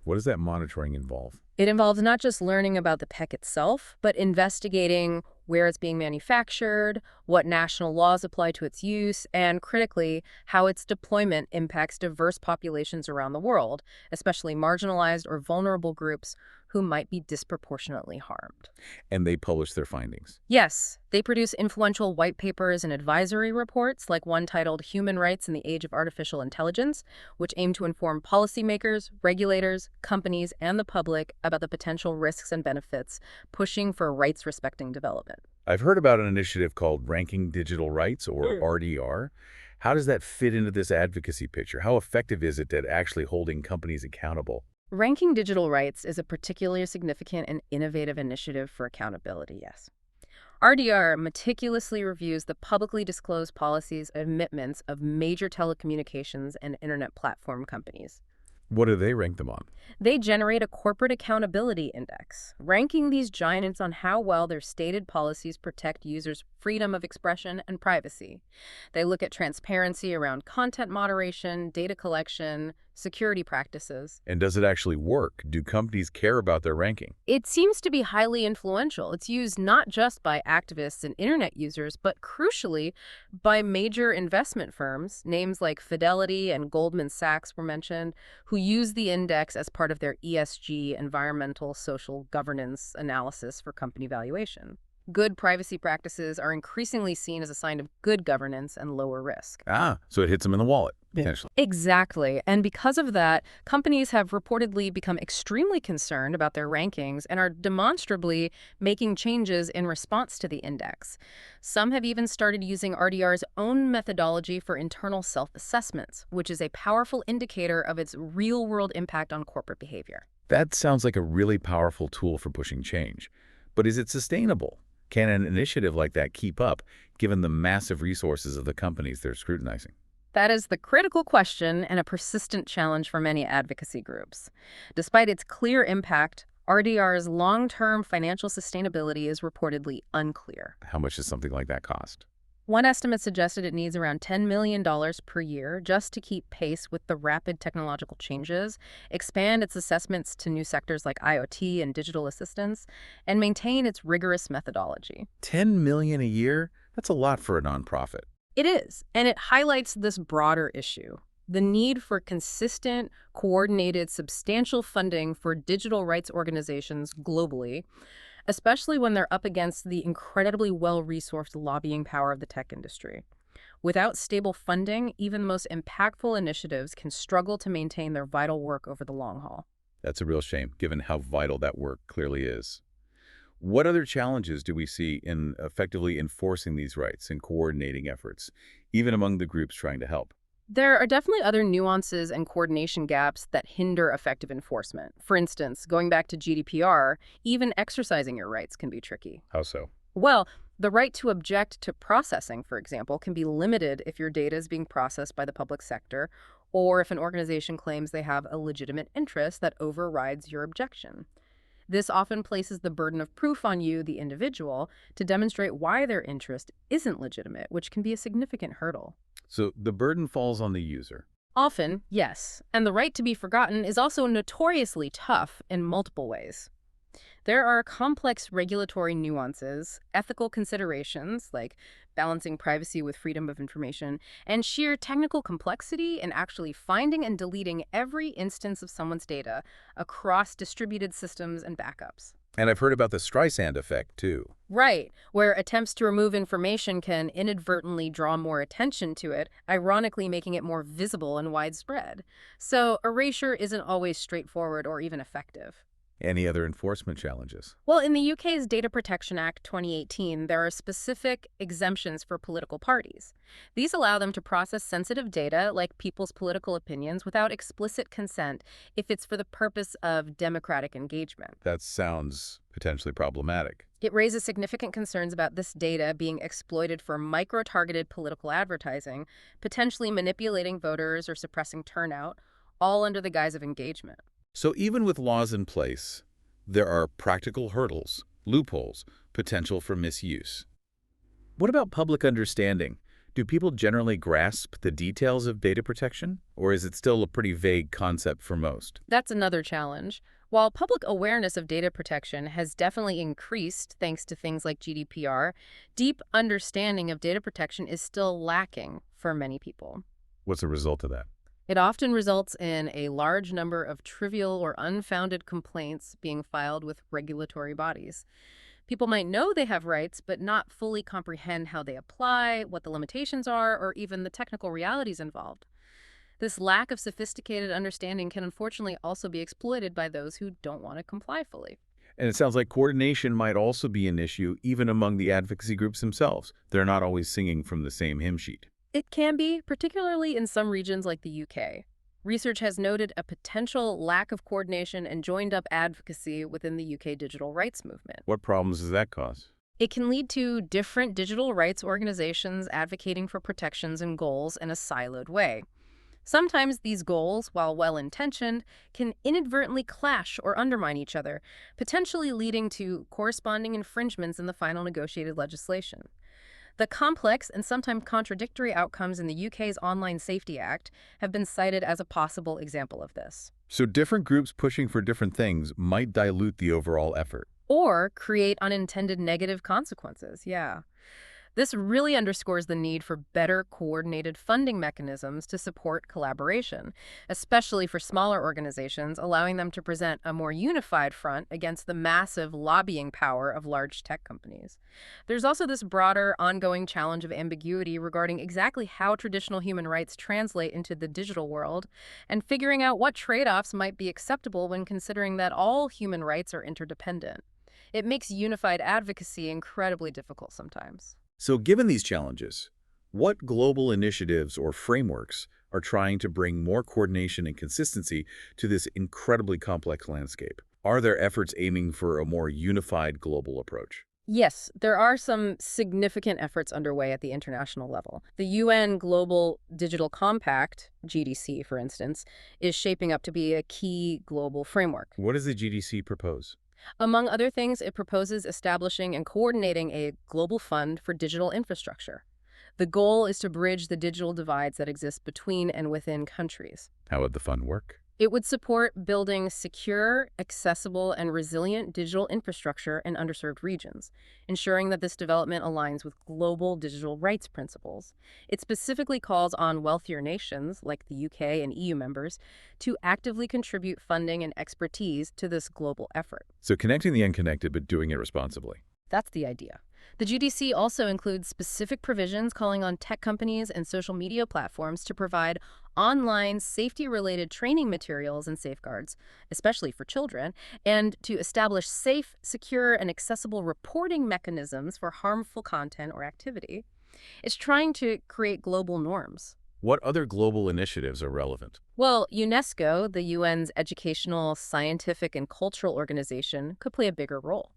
Speaker 1: What does that monitoring involve?
Speaker 2: It involves not just learning about the tech itself, but investigating where it's being manufactured, what national laws apply to its use, and critically, how its deployment impacts diverse populations around the world, especially marginalized or vulnerable groups who might be disproportionately harmed.
Speaker 1: And they publish their findings.
Speaker 2: Yes, they produce influential white papers and advisory reports, like one titled Human Rights in the Age of Artificial Intelligence, which aim to inform policymakers, regulators, companies, and the public about the potential risks and benefits, pushing for rights-respecting development.
Speaker 1: I've heard about an initiative called Ranking Digital Rights, or RDR. How does that fit into this advocacy picture? How effective is it at actually holding companies accountable?
Speaker 2: Ranking digital rights is a particularly significant and innovative initiative for accountability, yes. RDR meticulously reviews the publicly disclosed policies and commitments of major telecommunications and internet platform companies.
Speaker 1: What do they rank them on?
Speaker 2: They generate a corporate accountability index, ranking these giants on how well their stated policies protect users' freedom of expression and privacy. They look at transparency around content moderation, data collection, security practices.
Speaker 1: And does it actually work? Do companies care about their ranking?
Speaker 2: It seems to be highly influential. It's used not just by activists and internet users, but crucially by major investment firms. Names like Fidelity and Goldman Sachs were mentioned, who use the index as part of their ESG, environmental, social governance analysis for company valuation. Good privacy practices are increasingly seen as a sign of good governance and lower risk.
Speaker 1: Ah, so it hits them in the wallet, potentially.
Speaker 2: Exactly. And because of that, companies have reportedly become extremely concerned about their rankings and are demonstrably making changes in response to the index. Some have even started using RDR's own methodology for internal self-assessments, which is a powerful indicator of its real-world impact on corporate behavior.
Speaker 1: That sounds like a really powerful tool for pushing change. But is it sustainable? Can an initiative like that keep up, given the massive resources of the companies they're scrutinizing?
Speaker 2: That is the critical question and a persistent challenge for many advocacy groups. Despite its clear impact, RDR's long-term financial sustainability is reportedly unclear.
Speaker 1: How much does something like that cost?
Speaker 2: One estimate suggested it needs around $10 million per year just to keep pace with the rapid technological changes, expand its assessments to new sectors like IoT and digital assistance, and maintain its rigorous methodology.
Speaker 1: $10 million a year? That's a lot for a nonprofit.
Speaker 2: It is, and it highlights this broader issue: the need for consistent, coordinated, substantial funding for digital rights organizations globally, especially when they're up against the incredibly well-resourced lobbying power of the tech industry. Without stable funding, even the most impactful initiatives can struggle to maintain their vital work over the long haul.
Speaker 1: That's a real shame, given how vital that work clearly is. What other challenges do we see in effectively enforcing these rights and coordinating efforts, even among the groups trying to help?
Speaker 2: There are definitely other nuances and coordination gaps that hinder effective enforcement. For instance, going back to GDPR, even exercising your rights can be tricky.
Speaker 1: How so?
Speaker 2: Well, the right to object to processing, for example, can be limited if your data is being processed by the public sector or if an organization claims they have a legitimate interest that overrides your objection. This often places the burden of proof on you, the individual, to demonstrate why their interest isn't legitimate, which can be a significant hurdle.
Speaker 1: So the burden falls on the user.
Speaker 2: Often, yes, and the right to be forgotten is also notoriously tough in multiple ways. There are complex regulatory nuances, ethical considerations like balancing privacy with freedom of information, and sheer technical complexity in actually finding and deleting every instance of someone's data across distributed systems and backups.
Speaker 1: And I've heard about the Streisand effect, too.
Speaker 2: Right, where attempts to remove information can inadvertently draw more attention to it, ironically making it more visible and widespread. So erasure isn't always straightforward or even effective.
Speaker 1: Any other enforcement challenges?
Speaker 2: Well, in the UK's Data Protection Act 2018, there are specific exemptions for political parties. These allow them to process sensitive data, like people's political opinions, without explicit consent if it's for the purpose of democratic engagement.
Speaker 1: That sounds potentially problematic.
Speaker 2: It raises significant concerns about this data being exploited for micro-targeted political advertising, potentially manipulating voters or suppressing turnout, all under the guise of engagement.
Speaker 1: So even with laws in place, there are practical hurdles, loopholes, potential for misuse. What about public understanding? Do people generally grasp the details of data protection, or is it still a pretty vague concept for most?
Speaker 2: That's another challenge. While public awareness of data protection has definitely increased thanks to things like GDPR, deep understanding of data protection is still lacking for many people.
Speaker 1: What's the result of that?
Speaker 2: It often results in a large number of trivial or unfounded complaints being filed with regulatory bodies. People might know they have rights, but not fully comprehend how they apply, what the limitations are, or even the technical realities involved. This lack of sophisticated understanding can unfortunately also be exploited by those who don't want to comply fully.
Speaker 1: And it sounds like coordination might also be an issue even among the advocacy groups themselves. They're not always singing from the same hymn sheet.
Speaker 2: It can be, particularly in some regions like the UK. Research has noted a potential lack of coordination and joined-up advocacy within the UK digital rights movement.
Speaker 1: What problems does that cause?
Speaker 2: It can lead to different digital rights organizations advocating for protections and goals in a siloed way. Sometimes these goals, while well-intentioned, can inadvertently clash or undermine each other, potentially leading to corresponding infringements in the final negotiated legislation. The complex and sometimes contradictory outcomes in the UK's Online Safety Act have been cited as a possible example of this.
Speaker 1: So different groups pushing for different things might dilute the overall effort.
Speaker 2: Or create unintended negative consequences, yeah. This really underscores the need for better coordinated funding mechanisms to support collaboration, especially for smaller organizations, allowing them to present a more unified front against the massive lobbying power of large tech companies. There's also this broader, ongoing challenge of ambiguity regarding exactly how traditional human rights translate into the digital world, and figuring out what trade-offs might be acceptable when considering that all human rights are interdependent. It makes unified advocacy incredibly difficult sometimes.
Speaker 1: So given these challenges, what global initiatives or frameworks are trying to bring more coordination and consistency to this incredibly complex landscape? Are there efforts aiming for a more unified global approach?
Speaker 2: Yes, there are some significant efforts underway at the international level. The UN Global Digital Compact, GDC, for instance, is shaping up to be a key global framework.
Speaker 1: What does the GDC propose?
Speaker 2: Among other things, it proposes establishing and coordinating a global fund for digital infrastructure. The goal is to bridge the digital divides that exist between and within countries.
Speaker 1: How would the fund work?
Speaker 2: It would support building secure, accessible, and resilient digital infrastructure in underserved regions, ensuring that this development aligns with global digital rights principles. It specifically calls on wealthier nations, like the UK and EU members, to actively contribute funding and expertise to this global effort.
Speaker 1: So connecting the unconnected, but doing it responsibly.
Speaker 2: That's the idea. The GDC also includes specific provisions calling on tech companies and social media platforms to provide online safety-related training materials and safeguards, especially for children, and to establish safe, secure, and accessible reporting mechanisms for harmful content or activity. It's trying to create global norms.
Speaker 1: What other global initiatives are relevant?
Speaker 2: Well, UNESCO, the UN's educational, scientific, and cultural organization, could play a bigger role.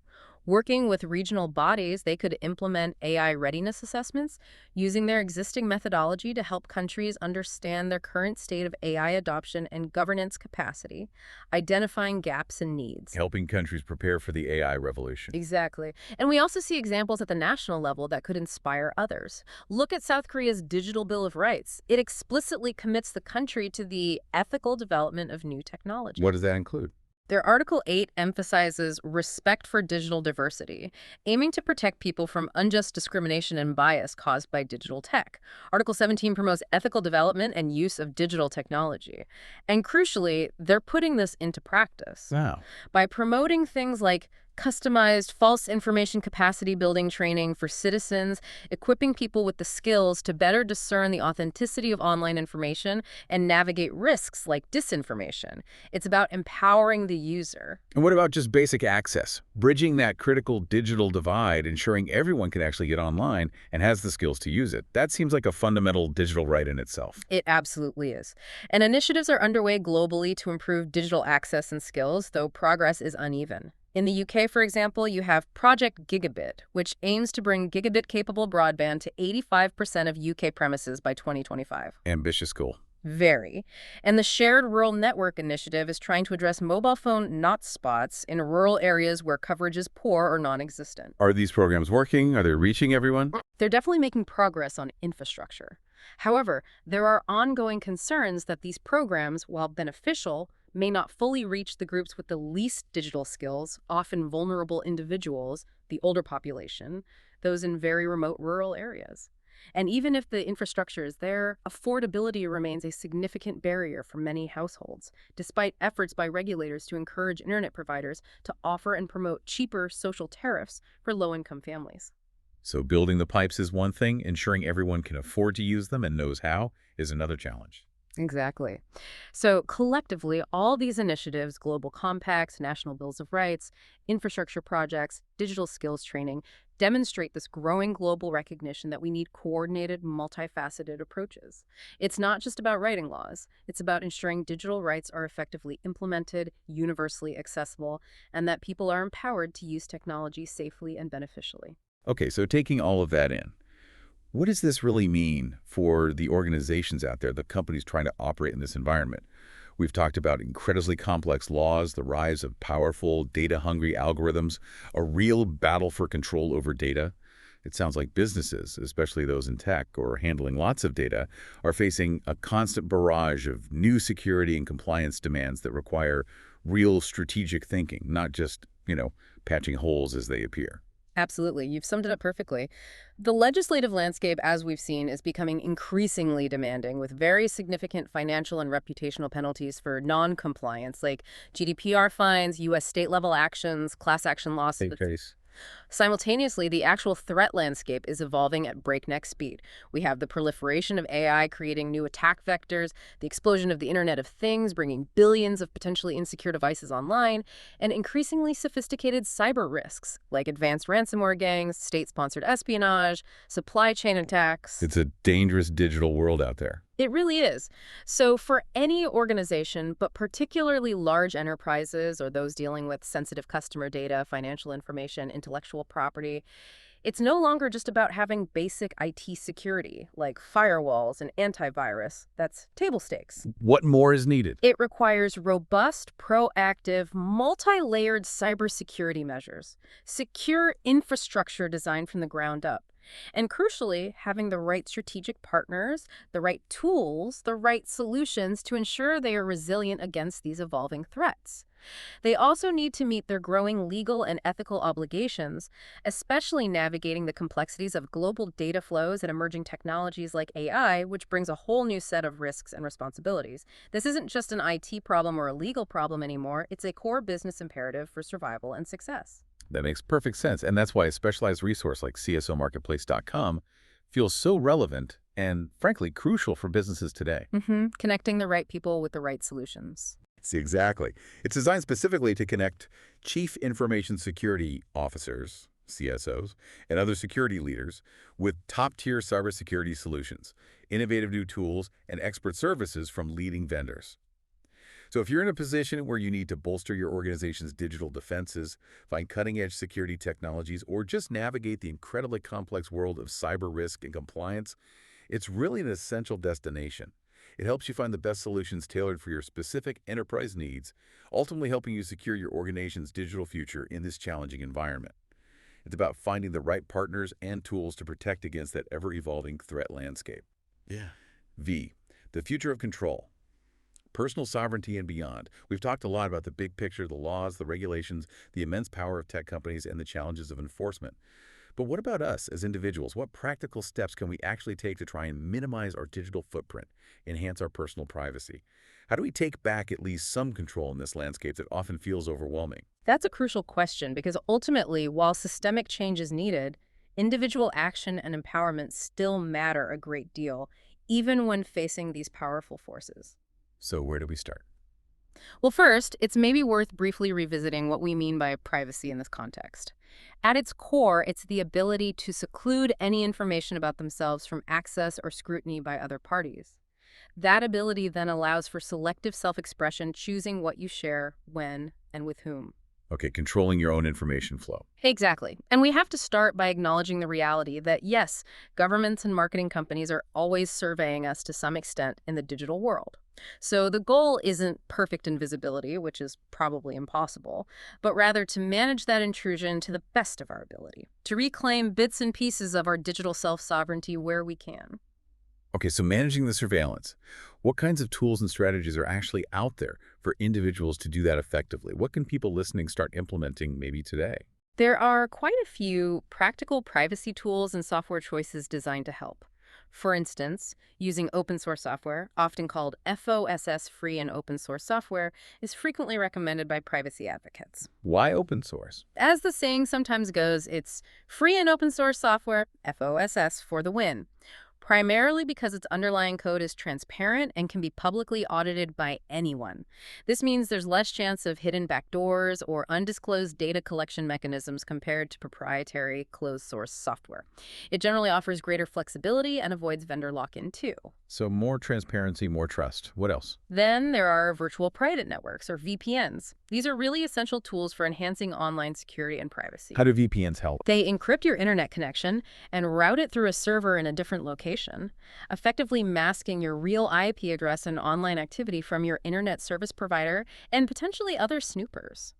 Speaker 2: Working with regional bodies, they could implement AI readiness assessments using their existing methodology to help countries understand their current state of AI adoption and governance capacity, identifying gaps and needs.
Speaker 1: Helping countries prepare for the AI revolution.
Speaker 2: Exactly. And we also see examples at the national level that could inspire others. Look at South Korea's Digital Bill of Rights. It explicitly commits the country to the ethical development of new technology.
Speaker 1: What does that include?
Speaker 2: Their Article 8 emphasizes respect for digital diversity, aiming to protect people from unjust discrimination and bias caused by digital tech. Article 17 promotes ethical development and use of digital technology. And crucially, they're putting this into practice
Speaker 1: Wow.
Speaker 2: by promoting things like customized false information capacity building training for citizens, equipping people with the skills to better discern the authenticity of online information and navigate risks like disinformation. It's about empowering the user.
Speaker 1: And what about just basic access? Bridging that critical digital divide, ensuring everyone can actually get online and has the skills to use it. That seems like a fundamental digital right in itself.
Speaker 2: It absolutely is. And initiatives are underway globally to improve digital access and skills, though progress is uneven. In the UK, for example, you have Project Gigabit, which aims to bring gigabit-capable broadband to 85% of UK premises by 2025.
Speaker 1: Ambitious goal.
Speaker 2: Very. And the Shared Rural Network Initiative is trying to address mobile phone not spots in rural areas where coverage is poor or non-existent.
Speaker 1: Are these programs working? Are they reaching everyone?
Speaker 2: They're definitely making progress on infrastructure. However, there are ongoing concerns that these programs, while beneficial, may not fully reach the groups with the least digital skills, often vulnerable individuals, the older population, those in very remote rural areas. And even if the infrastructure is there, affordability remains a significant barrier for many households, despite efforts by regulators to encourage internet providers to offer and promote cheaper social tariffs for low-income families.
Speaker 1: So building the pipes is one thing, ensuring everyone can afford to use them and knows how is another challenge.
Speaker 2: Exactly. So collectively, all these initiatives, global compacts, national bills of rights, infrastructure projects, digital skills training, demonstrate this growing global recognition that we need coordinated, multifaceted approaches. It's not just about writing laws. It's about ensuring digital rights are effectively implemented, universally accessible, and that people are empowered to use technology safely and beneficially.
Speaker 1: Okay, so taking all of that in, what does this really mean for the organizations out there, the companies trying to operate in this environment? We've talked about incredibly complex laws, the rise of powerful, data-hungry algorithms, a real battle for control over data. It sounds like businesses, especially those in tech or handling lots of data, are facing a constant barrage of new security and compliance demands that require real strategic thinking, not just, patching holes as they appear.
Speaker 2: Absolutely. You've summed it up perfectly. The legislative landscape, as we've seen, is becoming increasingly demanding with very significant financial and reputational penalties for non-compliance, like GDPR fines, U.S. state-level actions, class action
Speaker 1: Same
Speaker 2: lawsuits.
Speaker 1: case.
Speaker 2: Simultaneously, the actual threat landscape is evolving at breakneck speed. We have the proliferation of AI creating new attack vectors, the explosion of the Internet of Things bringing billions of potentially insecure devices online, and increasingly sophisticated cyber risks like advanced ransomware gangs, state-sponsored espionage, supply chain attacks.
Speaker 1: It's a dangerous digital world out there.
Speaker 2: It really is. So for any organization, but particularly large enterprises or those dealing with sensitive customer data, financial information, intellectual property, it's no longer just about having basic IT security like firewalls and antivirus. That's table stakes.
Speaker 1: What more is needed?
Speaker 2: It requires robust, proactive, multi-layered cybersecurity measures, secure infrastructure designed from the ground up, and crucially, having the right strategic partners, the right tools, the right solutions to ensure they are resilient against these evolving threats. They also need to meet their growing legal and ethical obligations, especially navigating the complexities of global data flows and emerging technologies like AI, which brings a whole new set of risks and responsibilities. This isn't just an IT problem or a legal problem anymore, it's a core business imperative for survival and success.
Speaker 1: That makes perfect sense, and that's why a specialized resource like CSOmarketplace.com feels so relevant and, frankly, crucial for businesses today.
Speaker 2: Connecting the right people with the right solutions.
Speaker 1: See, exactly. It's designed specifically to connect Chief Information Security Officers, CSOs, and other security leaders with top-tier cybersecurity solutions, innovative new tools, and expert services from leading vendors. So if you're in a position where you need to bolster your organization's digital defenses, find cutting-edge security technologies, or just navigate the incredibly complex world of cyber risk and compliance, it's really an essential destination. It helps you find the best solutions tailored for your specific enterprise needs, ultimately helping you secure your organization's digital future in this challenging environment. It's about finding the right partners and tools to protect against that ever-evolving threat landscape.
Speaker 3: Yeah.
Speaker 1: V, the future of control. Personal sovereignty and beyond. We've talked a lot about the big picture, the laws, the regulations, the immense power of tech companies, and the challenges of enforcement. But what about us as individuals? What practical steps can we actually take to try and minimize our digital footprint, enhance our personal privacy? How do we take back at least some control in this landscape that often feels overwhelming?
Speaker 2: That's a crucial question because ultimately, while systemic change is needed, individual action and empowerment still matter a great deal, even when facing these powerful forces.
Speaker 1: So where do we start?
Speaker 2: Well, first, it's maybe worth briefly revisiting what we mean by privacy in this context. At its core, it's the ability to seclude any information about themselves from access or scrutiny by other parties. That ability then allows for selective self-expression, choosing what you share, when, and with whom.
Speaker 1: Okay, controlling your own information flow.
Speaker 2: Exactly. And we have to start by acknowledging the reality that, yes, governments and marketing companies are always surveying us to some extent in the digital world. So the goal isn't perfect invisibility, which is probably impossible, but rather to manage that intrusion to the best of our ability, to reclaim bits and pieces of our digital self-sovereignty where we can.
Speaker 1: Okay, so managing the surveillance. What kinds of tools and strategies are actually out there for individuals to do that effectively? What can people listening start implementing maybe today?
Speaker 2: There are quite a few practical privacy tools and software choices designed to help. For instance, using open source software, often called FOSS free and open source software, is frequently recommended by privacy advocates.
Speaker 1: Why open source?
Speaker 2: As the saying sometimes goes, it's free and open source software, FOSS, for the win. Primarily because its underlying code is transparent and can be publicly audited by anyone. This means there's less chance of hidden backdoors or undisclosed data collection mechanisms compared to proprietary closed-source software. It generally offers greater flexibility and avoids vendor lock-in too.
Speaker 1: So more transparency, more trust. What else?
Speaker 2: Then there are virtual private networks, or VPNs. These are really essential tools for enhancing online security and privacy.
Speaker 1: How do VPNs help?
Speaker 2: They encrypt your internet connection and route it through a server in a different location, effectively masking your real IP address and online activity from your internet service provider and potentially other snoopers.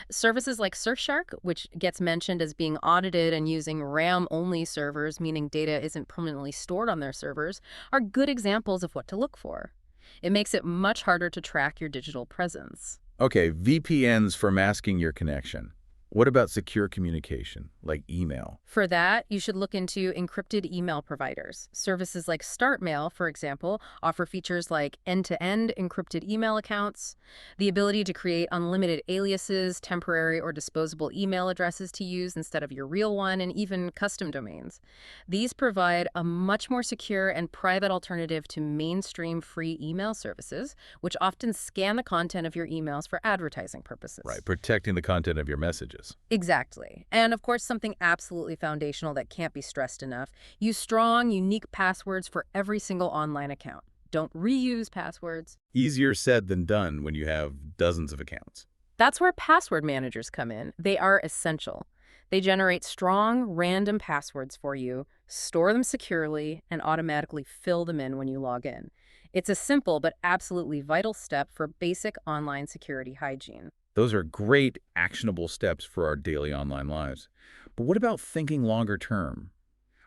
Speaker 2: Services like Surfshark, which gets mentioned as being audited and using RAM-only servers, meaning data isn't permanently stored on their servers, are good examples of what to look for. It makes it much harder to track your digital presence.
Speaker 1: Okay, VPNs for masking your connection. What about secure communication, like email?
Speaker 2: For that, you should look into encrypted email providers. Services like StartMail, for example, offer features like end-to-end encrypted email accounts, the ability to create unlimited aliases, temporary or disposable email addresses to use instead of your real one, and even custom domains. These provide a much more secure and private alternative to mainstream free email services, which often scan the content of your emails for advertising purposes.
Speaker 1: Right, protecting the content of your messages.
Speaker 2: Exactly. And of course, something absolutely foundational that can't be stressed enough. Use strong, unique passwords for every single online account. Don't reuse passwords.
Speaker 1: Easier said than done when you have dozens of accounts.
Speaker 2: That's where password managers come in. They are essential. They generate strong, random passwords for you, store them securely, and automatically fill them in when you log in. It's a simple but absolutely vital step for basic online security hygiene.
Speaker 1: Those are great, actionable steps for our daily online lives. But what about thinking longer term?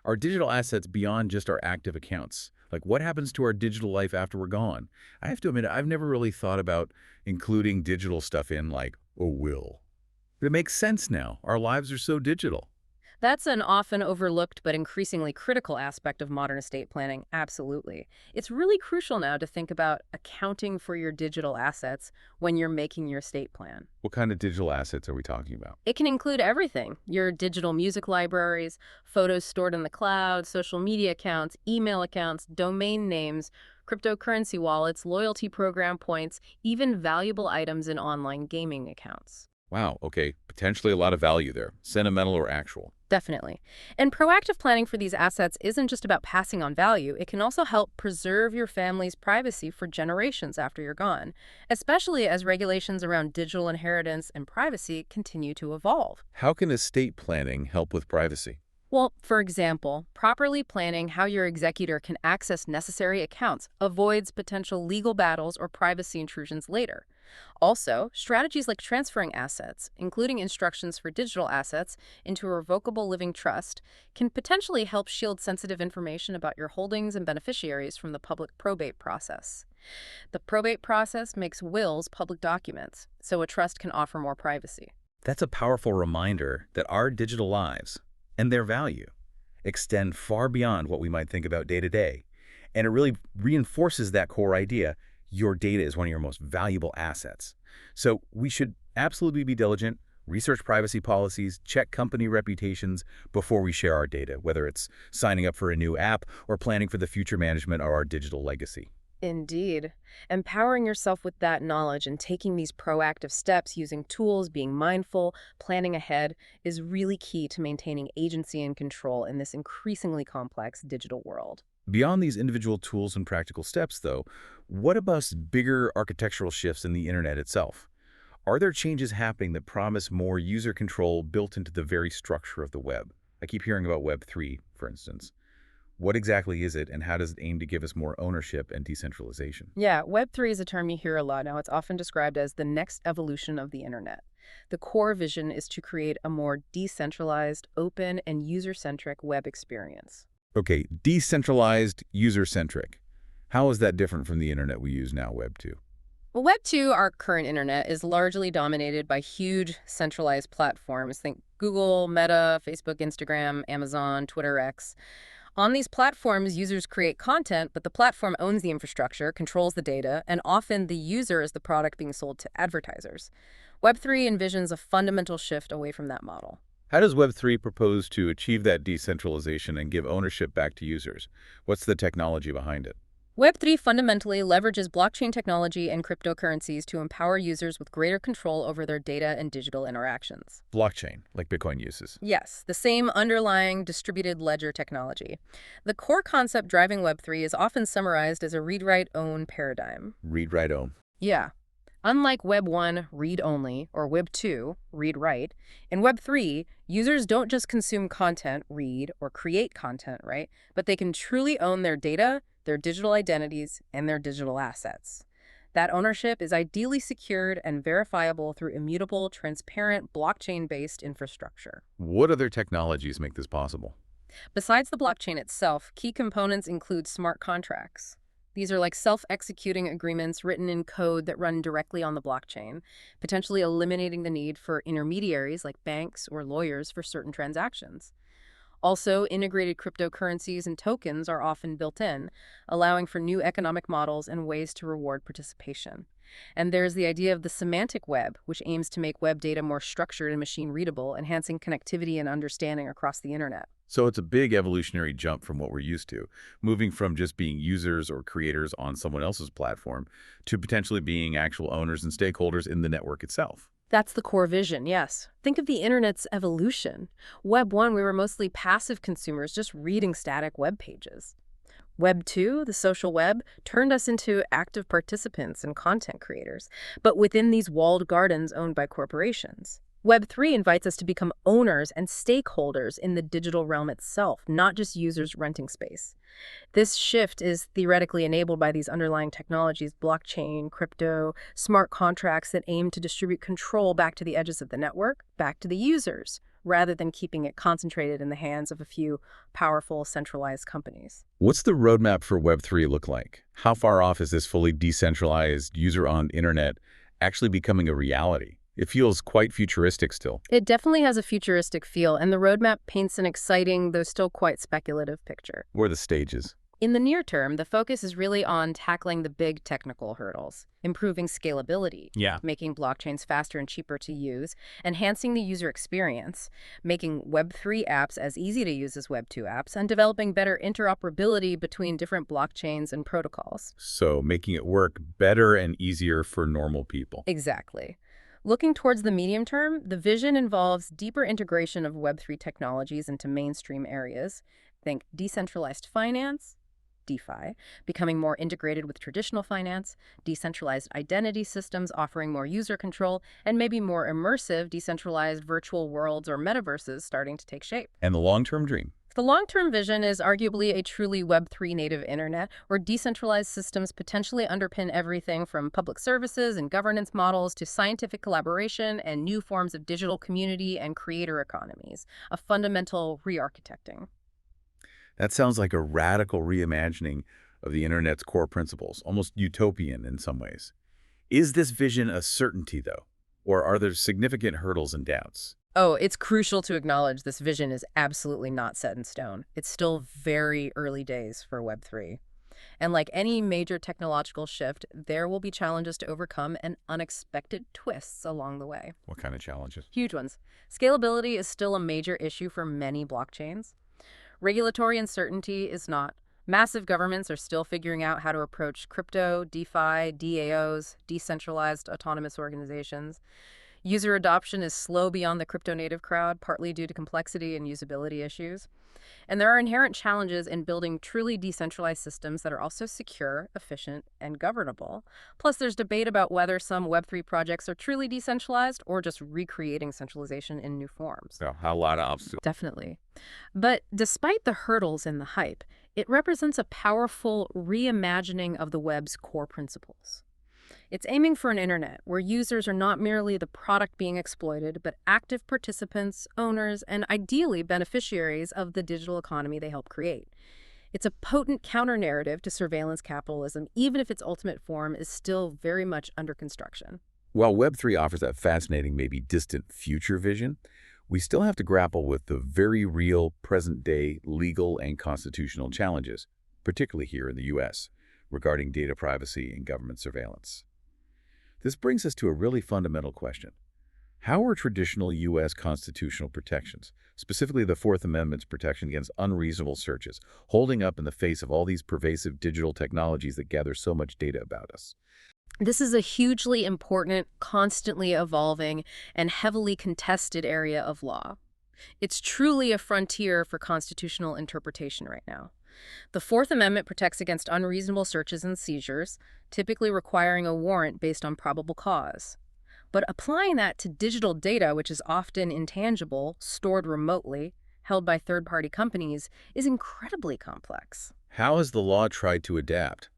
Speaker 1: Our digital assets beyond just our active accounts? Like, what happens to our digital life after we're gone? I have to admit, I've never really thought about including digital stuff in, like, a will. But it makes sense now. Our lives are so digital.
Speaker 2: That's an often overlooked but increasingly critical aspect of modern estate planning, absolutely. It's really crucial now to think about accounting for your digital assets when you're making your estate plan.
Speaker 1: What kind of digital assets are we talking about?
Speaker 2: It can include everything: your digital music libraries, photos stored in the cloud, social media accounts, email accounts, domain names, cryptocurrency wallets, loyalty program points, even valuable items in online gaming accounts.
Speaker 1: Wow, okay, potentially a lot of value there, sentimental or actual.
Speaker 2: Definitely. And proactive planning for these assets isn't just about passing on value. It can also help preserve your family's privacy for generations after you're gone, especially as regulations around digital inheritance and privacy continue to evolve.
Speaker 1: How can estate planning help with privacy?
Speaker 2: Well, for example, properly planning how your executor can access necessary accounts avoids potential legal battles or privacy intrusions later. Also, strategies like transferring assets, including instructions for digital assets, into a revocable living trust, can potentially help shield sensitive information about your holdings and beneficiaries from the public probate process. The probate process makes wills public documents, so a trust can offer more privacy.
Speaker 1: That's a powerful reminder that our digital lives and their value extend far beyond what we might think about day to day. And it really reinforces that core idea: your data is one of your most valuable assets. So we should absolutely be diligent, research privacy policies, check company reputations before we share our data, whether it's signing up for a new app or planning for the future management of our digital legacy.
Speaker 2: Indeed. Empowering yourself with that knowledge and taking these proactive steps using tools, being mindful, planning ahead is really key to maintaining agency and control in this increasingly complex digital world.
Speaker 1: Beyond these individual tools and practical steps, though, what about bigger architectural shifts in the internet itself? Are there changes happening that promise more user control built into the very structure of the web? I keep hearing about Web3, for instance. What exactly is it, and how does it aim to give us more ownership and decentralization?
Speaker 2: Yeah, Web3 is a term you hear a lot now. It's often described as the next evolution of the internet. The core vision is to create a more decentralized, open, and user-centric web experience.
Speaker 1: Okay, decentralized, user-centric. How is that different from the internet we use now, Web 2?
Speaker 2: Well, Web 2, our current internet, is largely dominated by huge centralized platforms. Think Google, Meta, Facebook, Instagram, Amazon, Twitter, X. On these platforms, users create content, but the platform owns the infrastructure, controls the data, and often the user is the product being sold to advertisers. Web3 envisions a fundamental shift away from that model.
Speaker 1: How does Web 3 propose to achieve that decentralization and give ownership back to users? What's the technology behind it?
Speaker 2: Web3 fundamentally leverages blockchain technology and cryptocurrencies to empower users with greater control over their data and digital interactions.
Speaker 1: Blockchain, like Bitcoin uses.
Speaker 2: Yes, the same underlying distributed ledger technology. The core concept driving Web3 is often summarized as a read-write-own paradigm.
Speaker 1: Read, write, own.
Speaker 2: Yeah. Unlike Web 1, read-only, or Web 2, read-write, in Web 3, users don't just consume content, read, or create content, right? But they can truly own their data, their digital identities, and their digital assets. That ownership is ideally secured and verifiable through immutable, transparent, blockchain-based infrastructure.
Speaker 1: What other technologies make this possible?
Speaker 2: Besides the blockchain itself, key components include smart contracts. These are like self-executing agreements written in code that run directly on the blockchain, potentially eliminating the need for intermediaries like banks or lawyers for certain transactions. Also, integrated cryptocurrencies and tokens are often built in, allowing for new economic models and ways to reward participation. And there's the idea of the semantic web, which aims to make web data more structured and machine-readable, enhancing connectivity and understanding across the internet.
Speaker 1: So it's a big evolutionary jump from what we're used to, moving from just being users or creators on someone else's platform to potentially being actual owners and stakeholders in the network itself.
Speaker 2: That's the core vision, yes. Think of the internet's evolution. Web 1, we were mostly passive consumers just reading static web pages. Web 2, the social web, turned us into active participants and content creators, but within these walled gardens owned by corporations. Web 3 invites us to become owners and stakeholders in the digital realm itself, not just users renting space. This shift is theoretically enabled by these underlying technologies, blockchain, crypto, smart contracts that aim to distribute control back to the edges of the network, back to the users, rather than keeping it concentrated in the hands of a few powerful, centralized companies.
Speaker 1: What's the roadmap for Web3 look like? How far off is this fully decentralized, user-owned internet actually becoming a reality? It feels quite futuristic still.
Speaker 2: It definitely has a futuristic feel, and the roadmap paints an exciting, though still quite speculative picture.
Speaker 1: What are the stages?
Speaker 2: In the near term, the focus is really on tackling the big technical hurdles, improving scalability,
Speaker 1: Yeah.
Speaker 2: making blockchains faster and cheaper to use, enhancing the user experience, making Web3 apps as easy to use as Web2 apps, and developing better interoperability between different blockchains and protocols.
Speaker 1: So making it work better and easier for normal people.
Speaker 2: Exactly. Looking towards the medium term, the vision involves deeper integration of Web3 technologies into mainstream areas. Think decentralized finance, DeFi, becoming more integrated with traditional finance, decentralized identity systems offering more user control, and maybe more immersive, decentralized virtual worlds or metaverses starting to take shape.
Speaker 1: And the long-term dream?
Speaker 2: The long-term vision is arguably a truly Web3 native internet where decentralized systems potentially underpin everything from public services and governance models to scientific collaboration and new forms of digital community and creator economies, a fundamental re-architecting.
Speaker 1: That sounds like a radical reimagining of the internet's core principles, almost utopian in some ways. Is this vision a certainty, though? Or are there significant hurdles and doubts?
Speaker 2: Oh, it's crucial to acknowledge this vision is absolutely not set in stone. It's still very early days for Web3. And like any major technological shift, there will be challenges to overcome and unexpected twists along the way.
Speaker 1: What kind of challenges?
Speaker 2: Huge ones. Scalability is still a major issue for many blockchains. Regulatory uncertainty is not. Massive governments are still figuring out how to approach crypto, DeFi, DAOs, decentralized autonomous organizations. User adoption is slow beyond the crypto-native crowd, partly due to complexity and usability issues. And there are inherent challenges in building truly decentralized systems that are also secure, efficient, and governable. Plus, there's debate about whether some Web3 projects are truly decentralized or just recreating centralization in new forms.
Speaker 1: So, a lot of obstacles.
Speaker 2: Definitely. But despite the hurdles and the hype, it represents a powerful reimagining of the web's core principles. It's aiming for an internet where users are not merely the product being exploited, but active participants, owners, and ideally beneficiaries of the digital economy they help create. It's a potent counter-narrative to surveillance capitalism, even if its ultimate form is still very much under construction.
Speaker 1: While Web3 offers that fascinating, maybe distant future vision, we still have to grapple with the very real, present-day legal and constitutional challenges, particularly here in the U.S., regarding data privacy and government surveillance. This brings us to a really fundamental question. How are traditional U.S. constitutional protections, specifically the Fourth Amendment's protection against unreasonable searches, holding up in the face of all these pervasive digital technologies that gather so much data about us?
Speaker 2: This is a hugely important, constantly evolving, and heavily contested area of law. It's truly a frontier for constitutional interpretation right now. The Fourth Amendment protects against unreasonable searches and seizures, typically requiring a warrant based on probable cause. But applying that to digital data, which is often intangible, stored remotely, held by third-party companies, is incredibly complex.
Speaker 1: How has the law tried to adapt?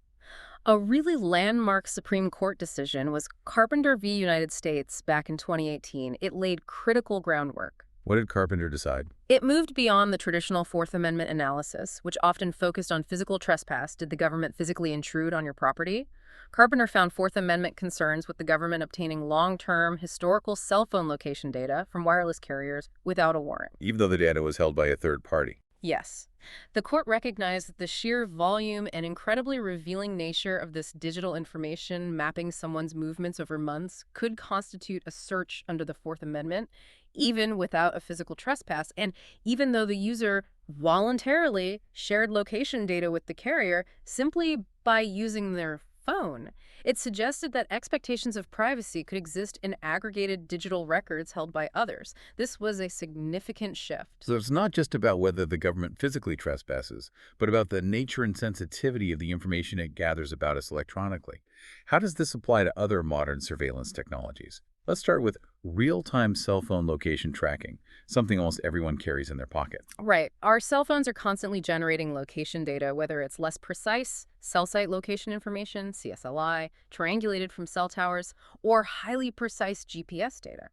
Speaker 2: A really landmark Supreme Court decision was Carpenter v. United States back in 2018. It laid critical groundwork.
Speaker 1: What did Carpenter decide?
Speaker 2: It moved beyond the traditional Fourth Amendment analysis, which often focused on physical trespass. Did the government physically intrude on your property? Carpenter found Fourth Amendment concerns with the government obtaining long-term historical cell phone location data from wireless carriers without a warrant.
Speaker 1: Even though the data was held by a third party.
Speaker 2: Yes. The court recognized that the sheer volume and incredibly revealing nature of this digital information mapping someone's movements over months could constitute a search under the Fourth Amendment, even without a physical trespass. And even though the user voluntarily shared location data with the carrier simply by using their phone, it suggested that expectations of privacy could exist in aggregated digital records held by others. This was a significant shift.
Speaker 1: So it's not just about whether the government physically trespasses, but about the nature and sensitivity of the information it gathers about us electronically. How does this apply to other modern surveillance technologies? Let's start with real-time cell phone location tracking, something almost everyone carries in their pocket.
Speaker 2: Right. Our cell phones are constantly generating location data, whether it's less precise cell site location information, CSLI, triangulated from cell towers, or highly precise GPS data.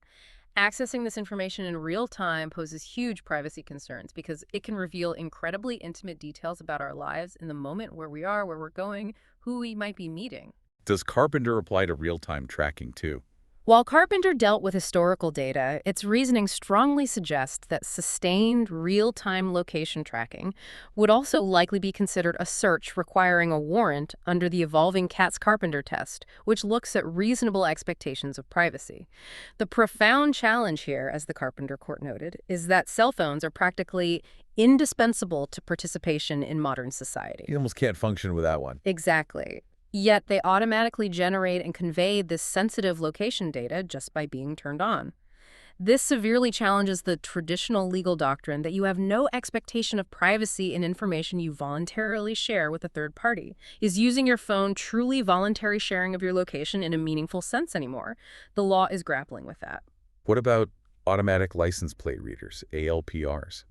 Speaker 2: Accessing this information in real time poses huge privacy concerns because it can reveal incredibly intimate details about our lives in the moment, where we are, where we're going, who we might be meeting.
Speaker 1: Does Carpenter apply to real-time tracking too?
Speaker 2: While Carpenter dealt with historical data, its reasoning strongly suggests that sustained, real-time location tracking would also likely be considered a search requiring a warrant under the evolving Katz-Carpenter test, which looks at reasonable expectations of privacy. The profound challenge here, as the Carpenter court noted, is that cell phones are practically indispensable to participation in modern society.
Speaker 1: You almost can't function without one.
Speaker 2: Exactly. Yet they automatically generate and convey this sensitive location data just by being turned on. This severely challenges the traditional legal doctrine that you have no expectation of privacy in information you voluntarily share with a third party. Is using your phone truly voluntary sharing of your location in a meaningful sense anymore? The law is grappling with that.
Speaker 1: What about automatic license plate readers, ALPRs?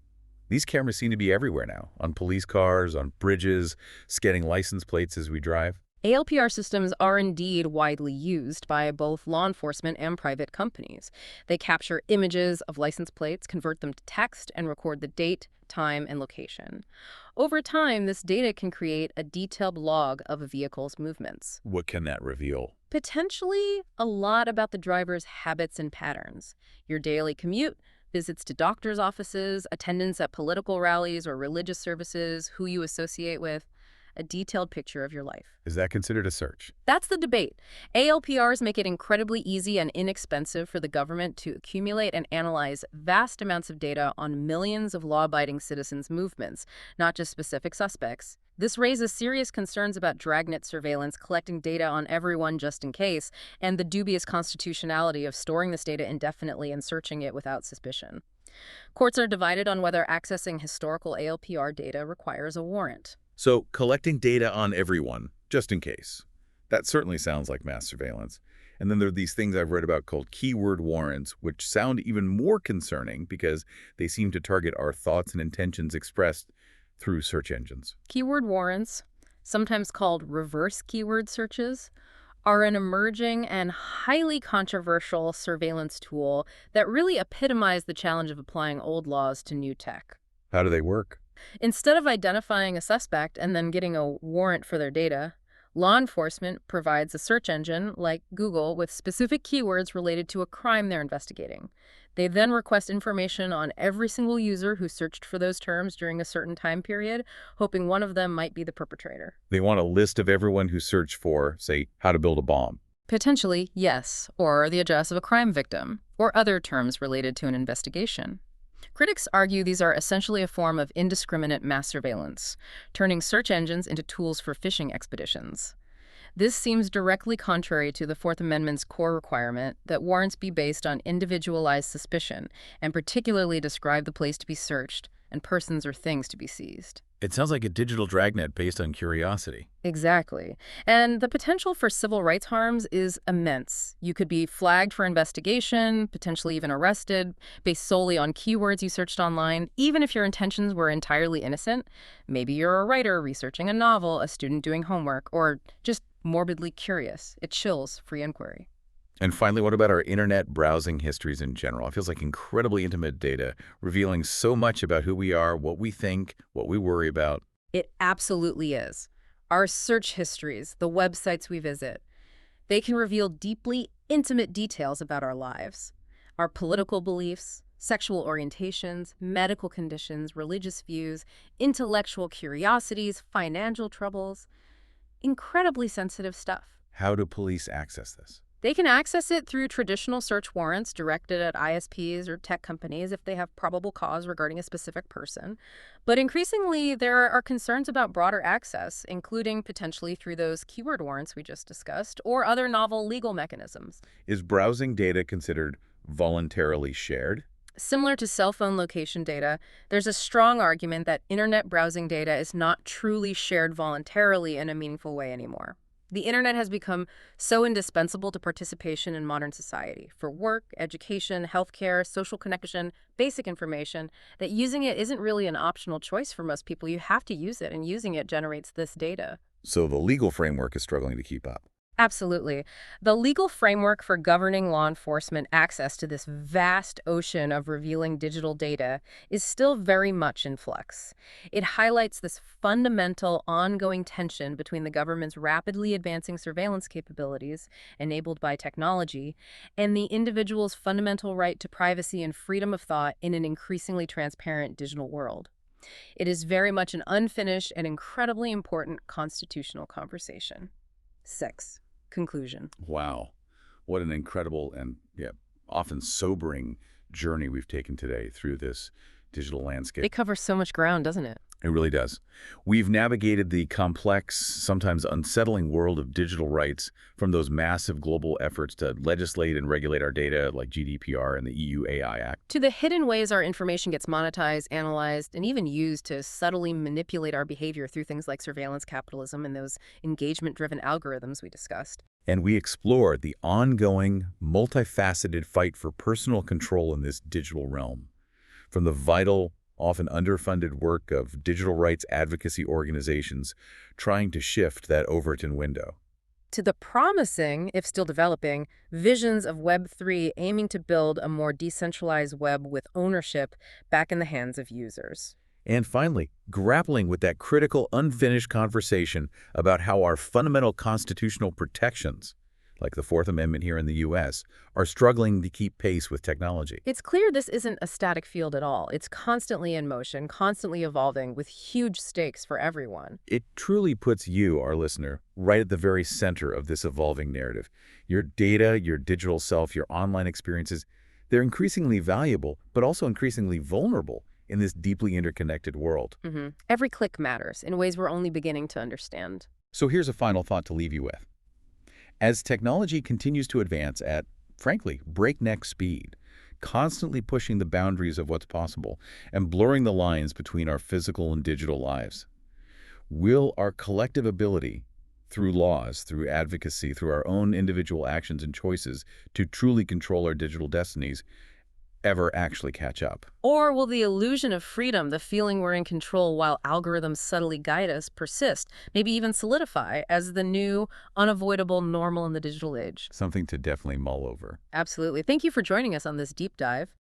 Speaker 1: These cameras seem to be everywhere now, on police cars, on bridges, scanning license plates as we drive.
Speaker 2: ALPR systems are indeed widely used by both law enforcement and private companies. They capture images of license plates, convert them to text, and record the date, time, and location. Over time, this data can create a detailed log of a vehicle's movements.
Speaker 1: What can that reveal?
Speaker 2: Potentially a lot about the driver's habits and patterns. Your daily commute, visits to doctor's offices, attendance at political rallies or religious services, who you associate with. A detailed picture of your life.
Speaker 1: Is that considered a search?
Speaker 2: That's the debate. ALPRs make it incredibly easy and inexpensive for the government to accumulate and analyze vast amounts of data on millions of law-abiding citizens' movements, not just specific suspects. This raises serious concerns about dragnet surveillance, collecting data on everyone just in case, and the dubious constitutionality of storing this data indefinitely and searching it without suspicion. Courts are divided on whether accessing historical ALPR data requires a warrant.
Speaker 1: So, collecting data on everyone, just in case. That certainly sounds like mass surveillance. And then there are these things I've read about called keyword warrants, which sound even more concerning because they seem to target our thoughts and intentions expressed through search engines.
Speaker 2: Keyword warrants, sometimes called reverse keyword searches, are an emerging and highly controversial surveillance tool that really epitomize the challenge of applying old laws to new tech.
Speaker 1: How do they work?
Speaker 2: Instead of identifying a suspect and then getting a warrant for their data, law enforcement provides a search engine like Google with specific keywords related to a crime they're investigating. They then request information on every single user who searched for those terms during a certain time period, hoping one of them might be the perpetrator.
Speaker 1: They want a list of everyone who searched for, say, how to build a bomb.
Speaker 2: Potentially, yes, or the address of a crime victim, or other terms related to an investigation. Critics argue these are essentially a form of indiscriminate mass surveillance, turning search engines into tools for fishing expeditions. This seems directly contrary to the Fourth Amendment's core requirement that warrants be based on individualized suspicion and particularly describe the place to be searched and persons or things to be seized.
Speaker 1: It sounds like a digital dragnet based on curiosity.
Speaker 2: Exactly. And the potential for civil rights harms is immense. You could be flagged for investigation, potentially even arrested, based solely on keywords you searched online, even if your intentions were entirely innocent. Maybe you're a writer researching a novel, a student doing homework, or just morbidly curious. It chills free inquiry.
Speaker 1: And finally, what about our internet browsing histories in general? It feels like incredibly intimate data, revealing so much about who we are, what we think, what we worry about.
Speaker 2: It absolutely is. Our search histories, the websites we visit, they can reveal deeply intimate details about our lives, our political beliefs, sexual orientations, medical conditions, religious views, intellectual curiosities, financial troubles, incredibly sensitive stuff.
Speaker 1: How do police access this?
Speaker 2: They can access it through traditional search warrants directed at ISPs or tech companies if they have probable cause regarding a specific person. But increasingly, there are concerns about broader access, including potentially through those keyword warrants we just discussed, or other novel legal mechanisms.
Speaker 1: Is browsing data considered voluntarily shared?
Speaker 2: Similar to cell phone location data, there's a strong argument that internet browsing data is not truly shared voluntarily in a meaningful way anymore. The internet has become so indispensable to participation in modern society for work, education, healthcare, social connection, basic information, that using it isn't really an optional choice for most people. You have to use it, and using it generates this data.
Speaker 1: So the legal framework is struggling to keep up.
Speaker 2: Absolutely. The legal framework for governing law enforcement access to this vast ocean of revealing digital data is still very much in flux. It highlights this fundamental ongoing tension between the government's rapidly advancing surveillance capabilities, enabled by technology, and the individual's fundamental right to privacy and freedom of thought in an increasingly transparent digital world. It is very much an unfinished and incredibly important constitutional conversation. 6. Conclusion.
Speaker 1: Wow. What an incredible and often sobering journey we've taken today through this digital landscape.
Speaker 2: It covers so much ground, doesn't it?
Speaker 1: It really does. We've navigated the complex, sometimes unsettling world of digital rights, from those massive global efforts to legislate and regulate our data like GDPR and the EU AI Act.
Speaker 2: To the hidden ways our information gets monetized, analyzed, and even used to subtly manipulate our behavior through things like surveillance capitalism and those engagement-driven algorithms we discussed.
Speaker 1: And we explore the ongoing, multifaceted fight for personal control in this digital realm. From the vital, often underfunded work of digital rights advocacy organizations trying to shift that Overton window,
Speaker 2: To the promising, if still developing, visions of Web3 aiming to build a more decentralized web with ownership back in the hands of users.
Speaker 1: and finally, grappling with that critical, unfinished conversation about how our fundamental constitutional protections, like the Fourth Amendment here in the U.S., are struggling to keep pace with technology.
Speaker 2: It's clear this isn't a static field at all. It's constantly in motion, constantly evolving, with huge stakes for everyone.
Speaker 1: It truly puts you, our listener, right at the very center of this evolving narrative. Your data, your digital self, your online experiences, they're increasingly valuable, but also increasingly vulnerable in this deeply interconnected world.
Speaker 2: Every click matters in ways we're only beginning to understand.
Speaker 1: So here's a final thought to leave you with. As technology continues to advance at, frankly, breakneck speed, constantly pushing the boundaries of what's possible and blurring the lines between our physical and digital lives, will our collective ability, through laws, through advocacy, through our own individual actions and choices, to truly control our digital destinies, ever actually catch up?
Speaker 2: Or will the illusion of freedom, the feeling we're in control while algorithms subtly guide us, persist, maybe even solidify as the new, unavoidable normal in the digital age?
Speaker 1: Something to definitely mull over.
Speaker 2: Absolutely. Thank you for joining us on this deep dive.